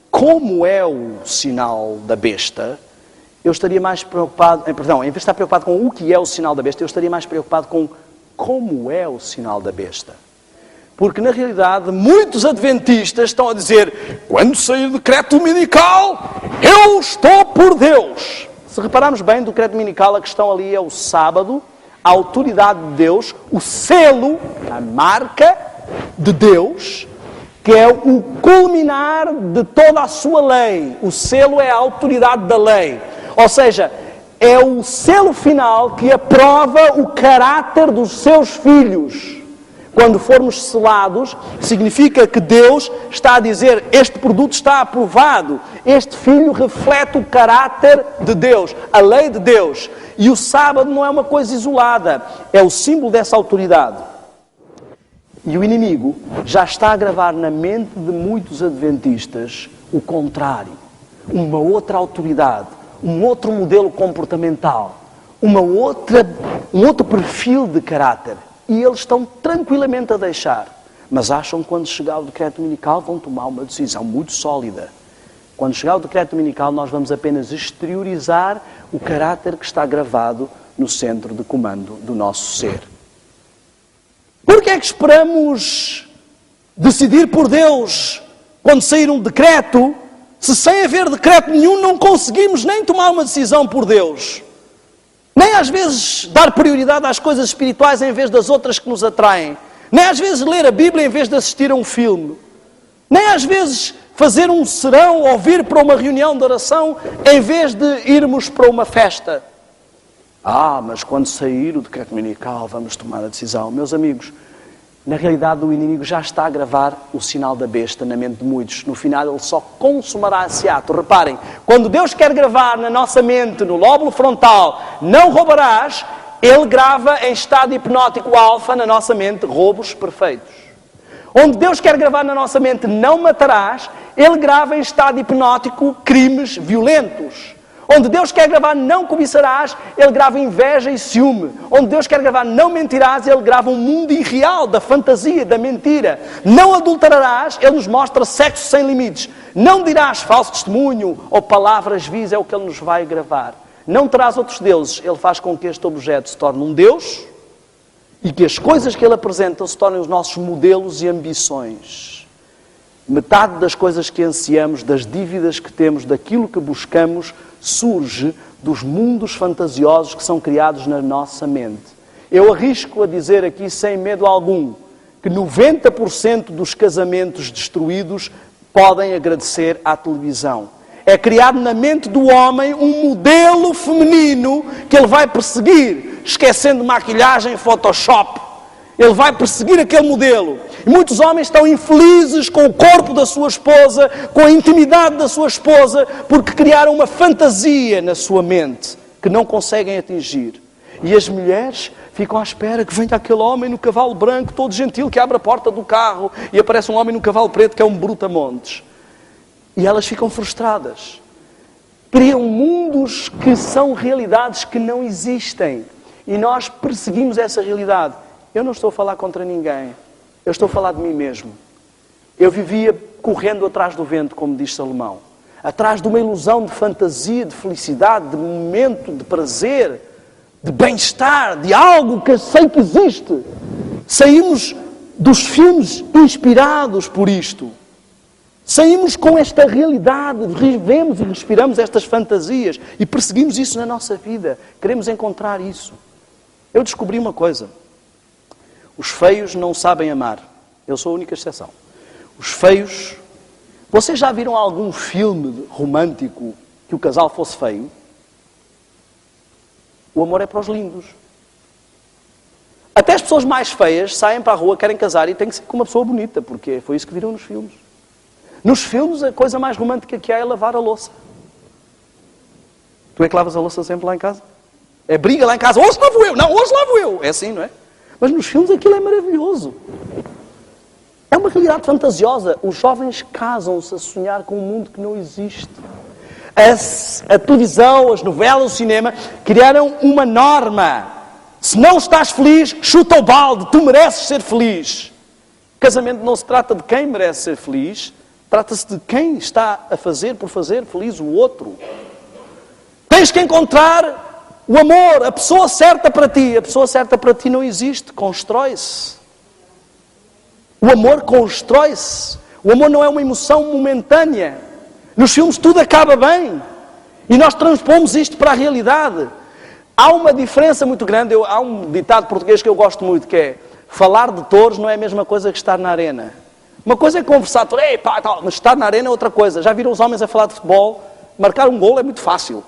como é o sinal da besta, eu estaria mais preocupado, em vez de estar preocupado com o que é o sinal da besta, eu estaria mais preocupado com como é o sinal da besta. Porque, na realidade, muitos adventistas estão a dizer, quando sair o decreto dominical, eu estou por Deus. Se repararmos bem, do decreto dominical, a questão ali é o sábado, a autoridade de Deus, o selo, a marca de Deus, que é o culminar de toda a sua lei. O selo é a autoridade da lei. Ou seja, é o selo final que aprova o caráter dos seus filhos. Quando formos selados, significa que Deus está a dizer, este produto está aprovado, este filho reflete o caráter de Deus, a lei de Deus. E o sábado não é uma coisa isolada, é o símbolo dessa autoridade. E o inimigo já está a gravar na mente de muitos adventistas o contrário, uma outra autoridade, um outro modelo comportamental, um outro perfil de caráter. E eles estão tranquilamente a deixar. Mas acham que quando chegar o decreto dominical vão tomar uma decisão muito sólida. Quando chegar o decreto dominical nós vamos apenas exteriorizar o caráter que está gravado no centro de comando do nosso ser. Por que é que esperamos decidir por Deus quando sair um decreto, se sem haver decreto nenhum não conseguimos nem tomar uma decisão por Deus? Nem às vezes dar prioridade às coisas espirituais em vez das outras que nos atraem. Nem às vezes ler a Bíblia em vez de assistir a um filme. Nem às vezes fazer um serão ou vir para uma reunião de oração em vez de irmos para uma festa. Mas quando sair o decreto dominical vamos tomar a decisão. Meus amigos, na realidade o inimigo já está a gravar o sinal da besta na mente de muitos. No final ele só consumará esse ato. Reparem, quando Deus quer gravar na nossa mente, no lóbulo frontal, não roubarás, Ele grava em estado hipnótico alfa na nossa mente roubos perfeitos. Onde Deus quer gravar na nossa mente não matarás, Ele grava em estado hipnótico crimes violentos. Onde Deus quer gravar não cobiçarás, Ele grava inveja e ciúme. Onde Deus quer gravar não mentirás, Ele grava um mundo irreal da fantasia, da mentira. Não adulterarás, Ele nos mostra sexo sem limites. Não dirás falso testemunho ou palavras vis, é o que Ele nos vai gravar. Não terás outros deuses, Ele faz com que este objeto se torne um Deus e que as coisas que Ele apresenta se tornem os nossos modelos e ambições. Metade das coisas que ansiamos, das dívidas que temos, daquilo que buscamos, surge dos mundos fantasiosos que são criados na nossa mente. Eu arrisco a dizer aqui, sem medo algum, que 90% dos casamentos destruídos podem agradecer à televisão. É criado na mente do homem um modelo feminino que ele vai perseguir, esquecendo maquilhagem e Photoshop. Ele vai perseguir aquele modelo. E muitos homens estão infelizes com o corpo da sua esposa, com a intimidade da sua esposa, porque criaram uma fantasia na sua mente que não conseguem atingir. E as mulheres ficam à espera que venha aquele homem no cavalo branco, todo gentil, que abre a porta do carro e aparece um homem no cavalo preto que é um brutamontes. E elas ficam frustradas. Criam mundos que são realidades que não existem. E nós perseguimos essa realidade. Eu não estou a falar contra ninguém. Eu estou a falar de mim mesmo. Eu vivia correndo atrás do vento, como diz Salomão. Atrás de uma ilusão de fantasia, de felicidade, de momento, de prazer, de bem-estar, de algo que eu sei que existe. Saímos dos filmes inspirados por isto. Saímos com esta realidade, vivemos e respiramos estas fantasias e perseguimos isso na nossa vida. Queremos encontrar isso. Eu descobri uma coisa. Os feios não sabem amar. Eu sou a única exceção. Os feios... Vocês já viram algum filme romântico que o casal fosse feio? O amor é para os lindos. Até as pessoas mais feias saem para a rua, querem casar e têm que ser com uma pessoa bonita, porque foi isso que viram nos filmes. Nos filmes, a coisa mais romântica que há é lavar a louça. Tu é que lavas a louça sempre lá em casa? É briga lá em casa. Hoje lavo eu. Não, hoje lavo eu. É assim, não é? Mas nos filmes aquilo é maravilhoso. É uma realidade fantasiosa. Os jovens casam-se a sonhar com um mundo que não existe. A televisão, as novelas, o cinema criaram uma norma. Se não estás feliz, chuta o balde. Tu mereces ser feliz. Casamento não se trata de quem merece ser feliz. Trata-se de quem está a fazer por fazer feliz o outro. Tens que encontrar o amor, a pessoa certa para ti. A pessoa certa para ti não existe, constrói-se. O amor constrói-se. O amor não é uma emoção momentânea. Nos filmes tudo acaba bem. E nós transpomos isto para a realidade. Há uma diferença muito grande. Há um ditado português que eu gosto muito, que é: falar de touros não é a mesma coisa que estar na arena. Uma coisa é conversar, mas estar na arena é outra coisa. Já viram os homens a falar de futebol? Marcar um golo é muito fácil.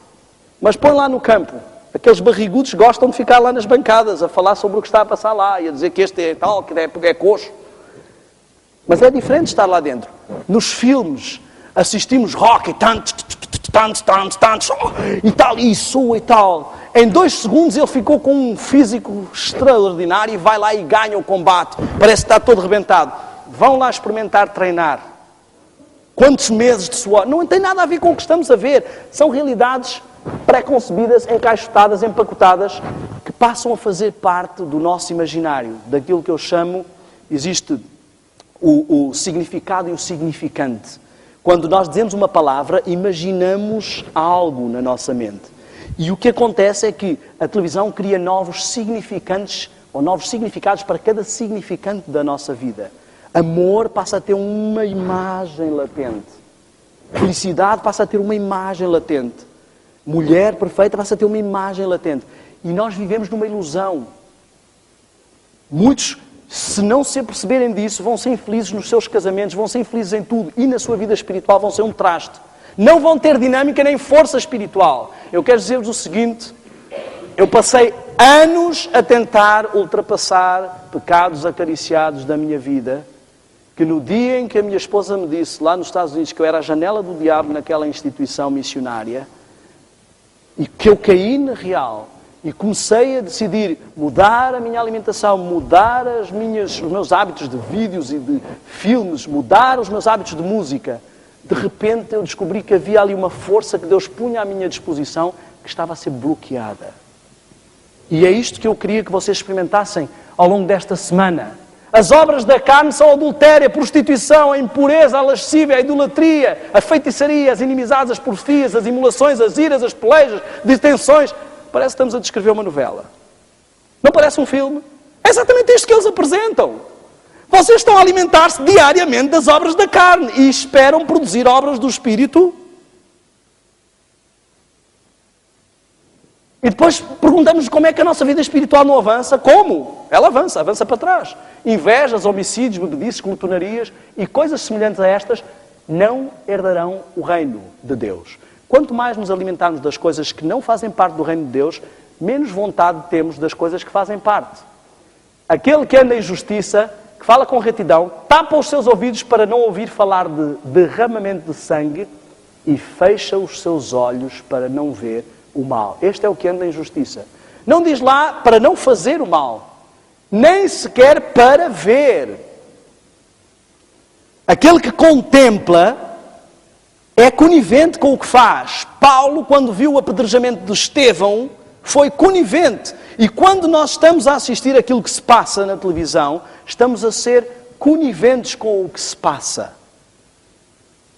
Mas põe lá no campo, Aqueles barrigudos gostam de ficar lá nas bancadas, a falar sobre o que está a passar lá, e a dizer que este é tal, que é coxo. Mas é diferente estar lá dentro. Nos filmes, assistimos rock e tantos, e tal, e sua e tal. Em 2 segundos ele ficou com um físico extraordinário e vai lá e ganha o combate. Parece que está todo rebentado. Vão lá experimentar treinar. Quantos meses de suor? Não tem nada a ver com o que estamos a ver. São realidades pré-concebidas, encaixotadas, empacotadas, que passam a fazer parte do nosso imaginário. Daquilo que eu chamo, existe o significado e o significante. Quando nós dizemos uma palavra, imaginamos algo na nossa mente. E o que acontece é que a televisão cria novos significantes, ou novos significados para cada significante da nossa vida. Amor passa a ter uma imagem latente. Felicidade passa a ter uma imagem latente. Mulher perfeita passa a ter uma imagem latente. E nós vivemos numa ilusão. Muitos, se não se aperceberem disso, vão ser infelizes nos seus casamentos, vão ser infelizes em tudo. E na sua vida espiritual vão ser um traste. Não vão ter dinâmica nem força espiritual. Eu quero dizer-vos o seguinte. Eu passei anos a tentar ultrapassar pecados acariciados da minha vida, que no dia em que a minha esposa me disse, lá nos Estados Unidos, que eu era a janela do diabo naquela instituição missionária, e que eu caí na real, e comecei a decidir mudar a minha alimentação, mudar os meus hábitos de vídeos e de filmes, mudar os meus hábitos de música, de repente eu descobri que havia ali uma força que Deus punha à minha disposição, que estava a ser bloqueada. E é isto que eu queria que vocês experimentassem ao longo desta semana. As obras da carne são a adultério, a prostituição, a impureza, a lascívia, a idolatria, a feitiçaria, as inimizades, as porfias, as imolações, as iras, as pelejas, detenções. Parece que estamos a descrever uma novela. Não parece um filme? É exatamente isto que eles apresentam. Vocês estão a alimentar-se diariamente das obras da carne e esperam produzir obras do Espírito. E depois perguntamos como é que a nossa vida espiritual não avança. Como? Ela avança para trás. Invejas, homicídios, bebedices, glutonarias e coisas semelhantes a estas não herdarão o reino de Deus. Quanto mais nos alimentarmos das coisas que não fazem parte do reino de Deus, menos vontade temos das coisas que fazem parte. Aquele que anda em justiça, que fala com retidão, tapa os seus ouvidos para não ouvir falar de derramamento de sangue e fecha os seus olhos para não ver o mal. Este é o que anda em justiça. Não diz lá para não fazer o mal, nem sequer para ver. Aquele que contempla é conivente com o que faz. Paulo, quando viu o apedrejamento de Estevão, foi conivente. E quando nós estamos a assistir aquilo que se passa na televisão, estamos a ser coniventes com o que se passa.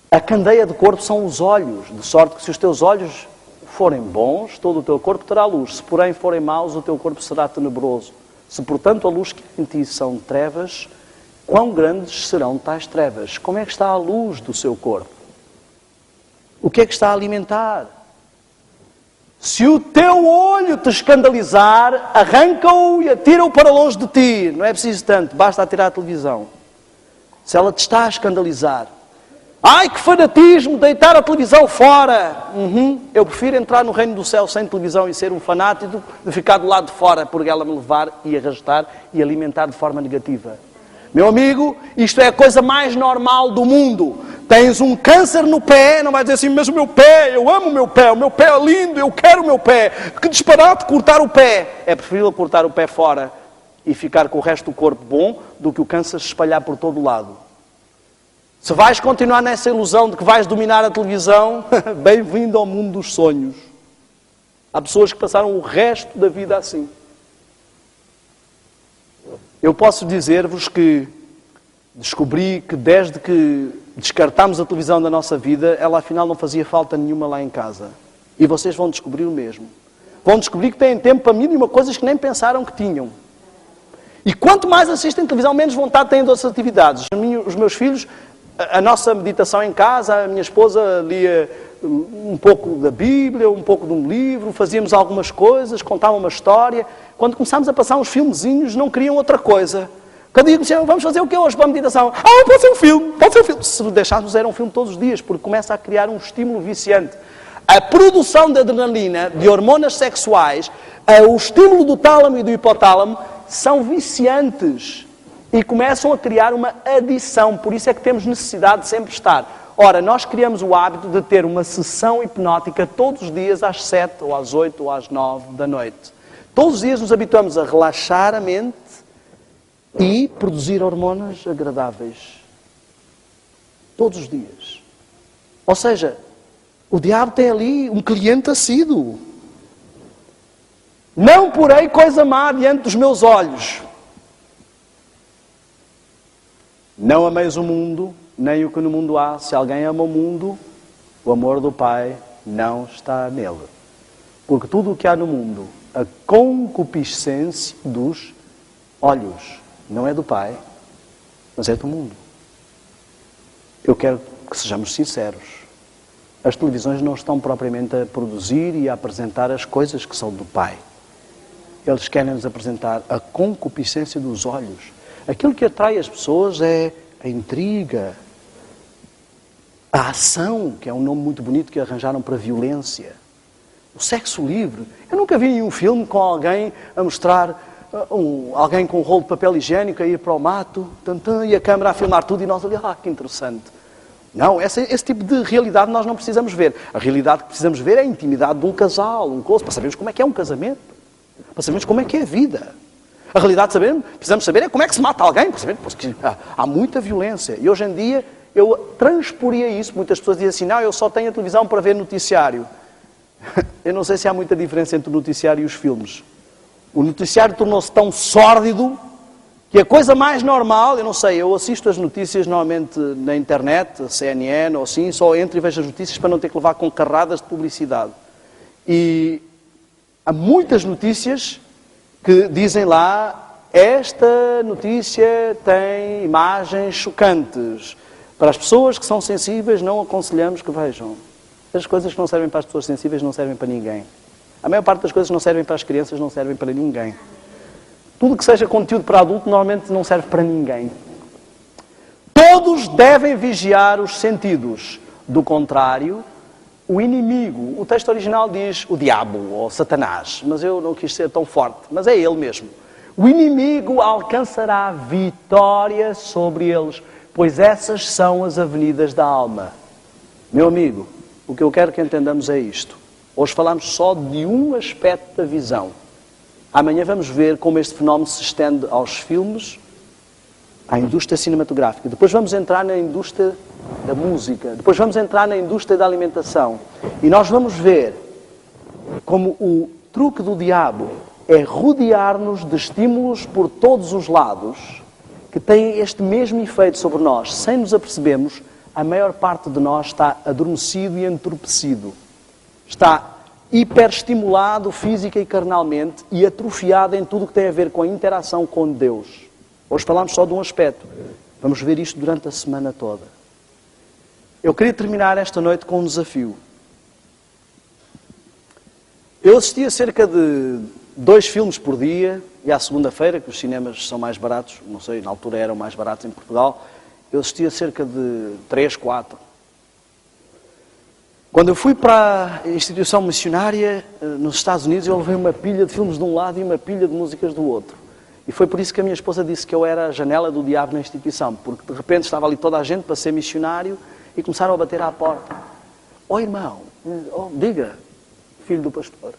A candeia do corpo são os olhos, de sorte que se os teus olhos forem bons, todo o teu corpo terá luz. Se, porém, forem maus, o teu corpo será tenebroso. Se, portanto, a luz que em ti são trevas, quão grandes serão tais trevas? Como é que está a luz do seu corpo? O que é que está a alimentar? Se o teu olho te escandalizar, arranca-o e atira-o para longe de ti. Não é preciso tanto, basta atirar a televisão. Se ela te está a escandalizar, ai, que fanatismo, deitar a televisão fora. Eu prefiro entrar no reino do céu sem televisão e ser um fanático de ficar do lado de fora por ela me levar e arrastar e alimentar de forma negativa. Meu amigo, isto é a coisa mais normal do mundo. Tens um câncer no pé, não vais dizer assim, mas o meu pé, eu amo o meu pé é lindo, eu quero o meu pé. Que disparate cortar o pé. É preferível cortar o pé fora e ficar com o resto do corpo bom do que o câncer se espalhar por todo o lado. Se vais continuar nessa ilusão de que vais dominar a televisão, bem-vindo ao mundo dos sonhos. Há pessoas que passaram o resto da vida assim. Eu posso dizer-vos que descobri que desde que descartámos a televisão da nossa vida, ela afinal não fazia falta nenhuma lá em casa. E vocês vão descobrir o mesmo. Vão descobrir que têm tempo para mínima coisas que nem pensaram que tinham. E quanto mais assistem televisão, menos vontade têm de outras atividades. Os meus filhos, a nossa meditação em casa, a minha esposa lia um pouco da Bíblia, um pouco de um livro, fazíamos algumas coisas, contavam uma história. Quando começámos a passar uns filmezinhos, não queriam outra coisa. Cada dia diziam, vamos fazer o que hoje para a meditação? Pode ser um filme, pode ser um filme. Se deixássemos, era um filme todos os dias, porque começa a criar um estímulo viciante. A produção de adrenalina, de hormonas sexuais, o estímulo do tálamo e do hipotálamo são viciantes e começam a criar uma adição. Por isso é que temos necessidade de sempre estar. Ora, nós criamos o hábito de ter uma sessão hipnótica todos os dias às 7, ou às 8, ou às 9 da noite. Todos os dias nos habituamos a relaxar a mente e produzir hormonas agradáveis. Todos os dias. Ou seja, o diabo tem ali um cliente assíduo. Não porei coisa má diante dos meus olhos. Não ameis o mundo, nem o que no mundo há. Se alguém ama o mundo, o amor do Pai não está nele. Porque tudo o que há no mundo, a concupiscência dos olhos, não é do Pai, mas é do mundo. Eu quero que sejamos sinceros. As televisões não estão propriamente a produzir e a apresentar as coisas que são do Pai. Eles querem nos apresentar a concupiscência dos olhos. Aquilo que atrai as pessoas é a intriga, a ação, que é um nome muito bonito que arranjaram para violência. O sexo livre. Eu nunca vi nenhum filme com alguém a mostrar alguém com um rolo de papel higiênico a ir para o mato, e a câmara a filmar tudo e nós ali, que interessante. Não, esse tipo de realidade nós não precisamos ver. A realidade que precisamos ver é a intimidade de um casal, um close, para sabermos como é que é um casamento. Para sabermos como é que é a vida. A realidade que precisamos saber é como é que se mata alguém, porque há muita violência. E hoje em dia eu transporia isso. Muitas pessoas dizem assim, não, eu só tenho a televisão para ver noticiário. Eu não sei se há muita diferença entre o noticiário e os filmes. O noticiário tornou-se tão sórdido que a coisa mais normal, eu não sei, eu assisto as notícias normalmente na internet, CNN ou assim, só entro e vejo as notícias para não ter que levar com carradas de publicidade. E há muitas notícias que dizem lá, esta notícia tem imagens chocantes. Para as pessoas que são sensíveis, não aconselhamos que vejam. As coisas que não servem para as pessoas sensíveis não servem para ninguém. A maior parte das coisas que não servem para as crianças não servem para ninguém. Tudo que seja conteúdo para adulto normalmente não serve para ninguém. Todos devem vigiar os sentidos. Do contrário, o inimigo, o texto original diz o diabo ou Satanás, mas eu não quis ser tão forte, mas é ele mesmo. O inimigo alcançará vitória sobre eles, pois essas são as avenidas da alma. Meu amigo, o que eu quero que entendamos é isto. Hoje falamos só de um aspecto da visão. Amanhã vamos ver como este fenómeno se estende aos filmes, à indústria cinematográfica. Depois vamos entrar na indústria da música. Depois vamos entrar na indústria da alimentação. E nós vamos ver como o truque do diabo é rodear-nos de estímulos por todos os lados que têm este mesmo efeito sobre nós. Sem nos apercebermos, a maior parte de nós está adormecido e entorpecido. Está hiperestimulado física e carnalmente e atrofiado em tudo o que tem a ver com a interação com Deus. Hoje falamos só de um aspecto. Vamos ver isto durante a semana toda. Eu queria terminar esta noite com um desafio. Eu assistia cerca de 2 filmes por dia, e à segunda-feira, que os cinemas são mais baratos, não sei, na altura eram mais baratos em Portugal, eu assistia cerca de 3, 4. Quando eu fui para a instituição missionária nos Estados Unidos, eu levei uma pilha de filmes de um lado e uma pilha de músicas do outro. E foi por isso que a minha esposa disse que eu era a janela do diabo na instituição, porque de repente estava ali toda a gente para ser missionário e começaram a bater à porta. Irmão, diga, filho do pastor,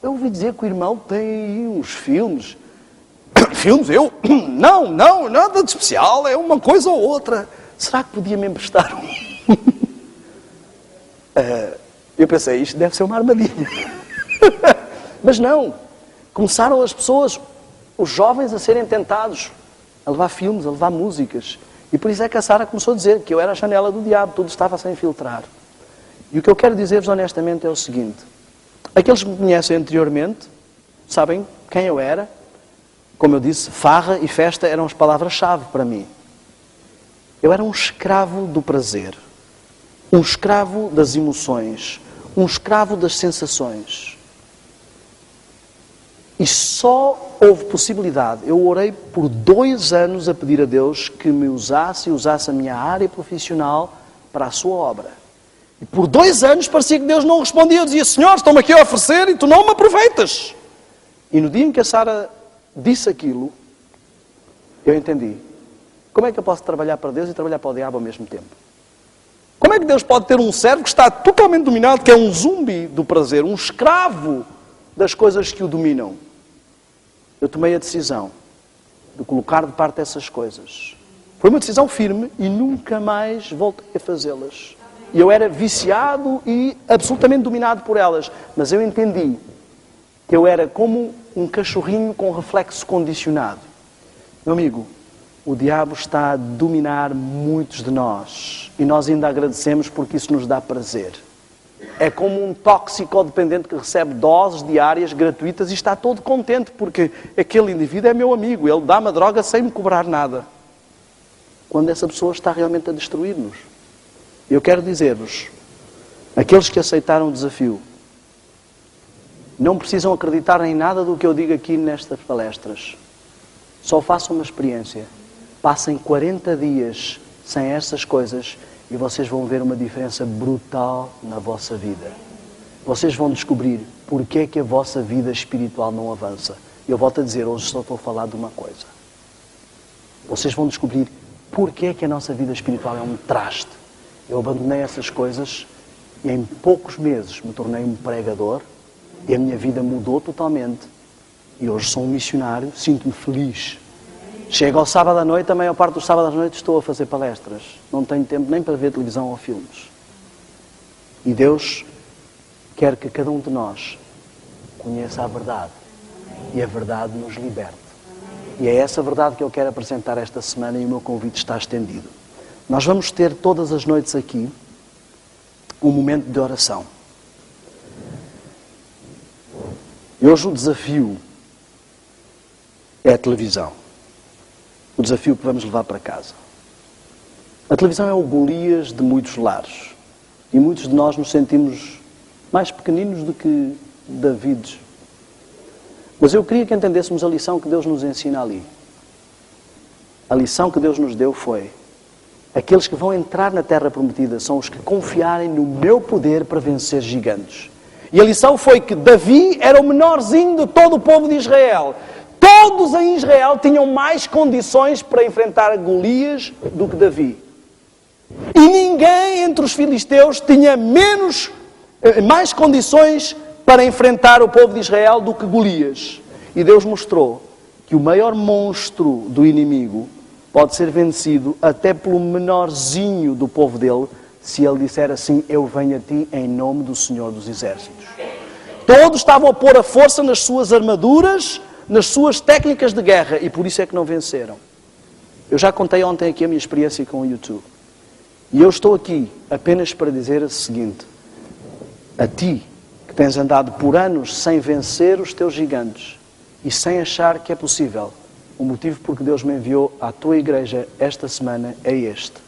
eu ouvi dizer que o irmão tem uns filmes. Filmes? Eu? Não, nada de especial, é uma coisa ou outra. Será que podia me emprestar um? Eu pensei, isto deve ser uma armadilha. Mas não. Começaram as pessoas, os jovens, a serem tentados a levar filmes, a levar músicas. E por isso é que a Sara começou a dizer que eu era a janela do diabo, tudo estava a se infiltrar. E o que eu quero dizer-vos honestamente é o seguinte. Aqueles que me conhecem anteriormente sabem quem eu era. Como eu disse, farra e festa eram as palavras-chave para mim. Eu era um escravo do prazer. Um escravo das emoções. Um escravo das sensações. E só houve possibilidade. Eu orei por 2 anos a pedir a Deus que me usasse e usasse a minha área profissional para a sua obra. E por 2 anos parecia que Deus não respondia. Eu dizia, Senhor, estão-me aqui a oferecer e tu não me aproveitas. E no dia em que a Sara disse aquilo, eu entendi. Como é que eu posso trabalhar para Deus e trabalhar para o diabo ao mesmo tempo? Como é que Deus pode ter um servo que está totalmente dominado, que é um zumbi do prazer, um escravo das coisas que o dominam? Eu tomei a decisão de colocar de parte essas coisas. Foi uma decisão firme e nunca mais voltei a fazê-las. E eu era viciado e absolutamente dominado por elas. Mas eu entendi que eu era como um cachorrinho com reflexo condicionado. Meu amigo, o diabo está a dominar muitos de nós. E nós ainda agradecemos porque isso nos dá prazer. É como um toxicodependente que recebe doses diárias gratuitas e está todo contente porque aquele indivíduo é meu amigo. Ele dá-me a droga sem me cobrar nada. Quando essa pessoa está realmente a destruir-nos. Eu quero dizer-vos, aqueles que aceitaram o desafio, não precisam acreditar em nada do que eu digo aqui nestas palestras. Só façam uma experiência. Passem 40 dias sem essas coisas e vocês vão ver uma diferença brutal na vossa vida. Vocês vão descobrir porque é que a vossa vida espiritual não avança. Eu volto a dizer, hoje só estou a falar de uma coisa. Vocês vão descobrir porque é que a nossa vida espiritual é um traste. Eu abandonei essas coisas e em poucos meses me tornei um pregador e a minha vida mudou totalmente. E hoje sou um missionário, sinto-me feliz. Chego ao sábado à noite, a maior parte dos sábados à noite estou a fazer palestras. Não tenho tempo nem para ver televisão ou filmes. E Deus quer que cada um de nós conheça a verdade. E a verdade nos liberte. E é essa verdade que eu quero apresentar esta semana e o meu convite está estendido. Nós vamos ter todas as noites aqui um momento de oração. E hoje o desafio é a televisão. O desafio que vamos levar para casa. A televisão é o Golias de muitos lares. E muitos de nós nos sentimos mais pequeninos do que Davides. Mas eu queria que entendêssemos a lição que Deus nos ensina ali. A lição que Deus nos deu foi: aqueles que vão entrar na terra prometida são os que confiarem no meu poder para vencer gigantes. E a lição foi que Davi era o menorzinho de todo o povo de Israel. Todos em Israel tinham mais condições para enfrentar Golias do que Davi. E ninguém entre os filisteus tinha mais condições para enfrentar o povo de Israel do que Golias. E Deus mostrou que o maior monstro do inimigo pode ser vencido até pelo menorzinho do povo dele, se ele disser assim: eu venho a ti em nome do Senhor dos Exércitos. Todos estavam a pôr a força nas suas armaduras, nas suas técnicas de guerra, e por isso é que não venceram. Eu já contei ontem aqui a minha experiência com o YouTube. E eu estou aqui apenas para dizer o seguinte: a ti, que tens andado por anos sem vencer os teus gigantes e sem achar que é possível, o motivo por que Deus me enviou à tua igreja esta semana é este.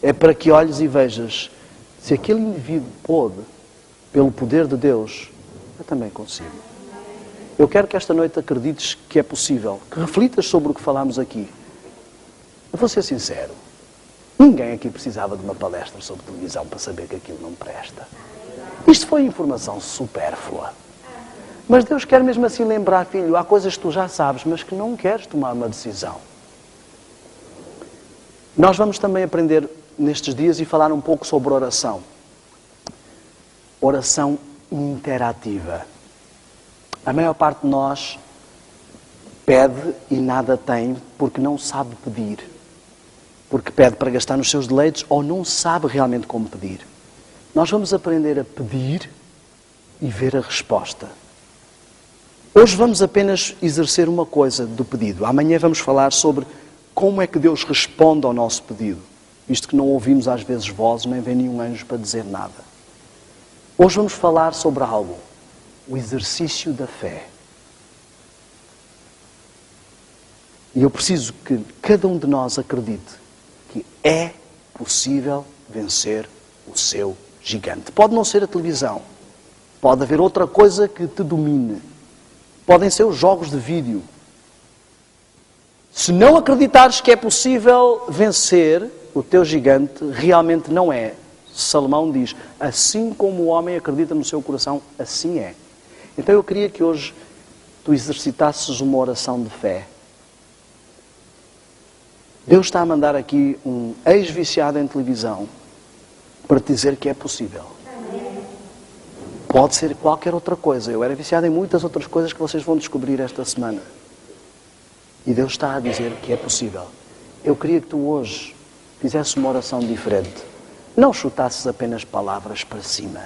É para que olhes e vejas, se aquele indivíduo pôde, pelo poder de Deus, eu também consigo. Eu quero que esta noite acredites que é possível, que reflitas sobre o que falámos aqui. Eu vou ser sincero, ninguém aqui precisava de uma palestra sobre televisão para saber que aquilo não presta. Isto foi informação supérflua. Mas Deus quer mesmo assim lembrar, filho, há coisas que tu já sabes, mas que não queres tomar uma decisão. Nós vamos também aprender nestes dias e falar um pouco sobre oração. Oração interativa. A maior parte de nós pede e nada tem porque não sabe pedir. Porque pede para gastar nos seus deleites ou não sabe realmente como pedir. Nós vamos aprender a pedir e ver a resposta. Hoje vamos apenas exercer uma coisa do pedido. Amanhã vamos falar sobre como é que Deus responde ao nosso pedido. Visto que não ouvimos às vezes vozes, nem vem nenhum anjo para dizer nada. Hoje vamos falar sobre algo. O exercício da fé. E eu preciso que cada um de nós acredite que é possível vencer o seu gigante. Pode não ser a televisão. Pode haver outra coisa que te domine. Podem ser os jogos de vídeo. Se não acreditares que é possível vencer o teu gigante, realmente não é Salomão diz, assim como o homem acredita no seu coração, assim é. Então eu queria que hoje tu exercitasses uma oração de fé. Deus está a mandar aqui um ex-viciado em televisão para te dizer que é possível. Pode ser qualquer outra coisa. Eu era viciado em muitas outras coisas que vocês vão descobrir esta semana. E Deus está a dizer que é possível. Eu queria que tu hoje fizesse uma oração diferente. Não chutasses apenas palavras para cima.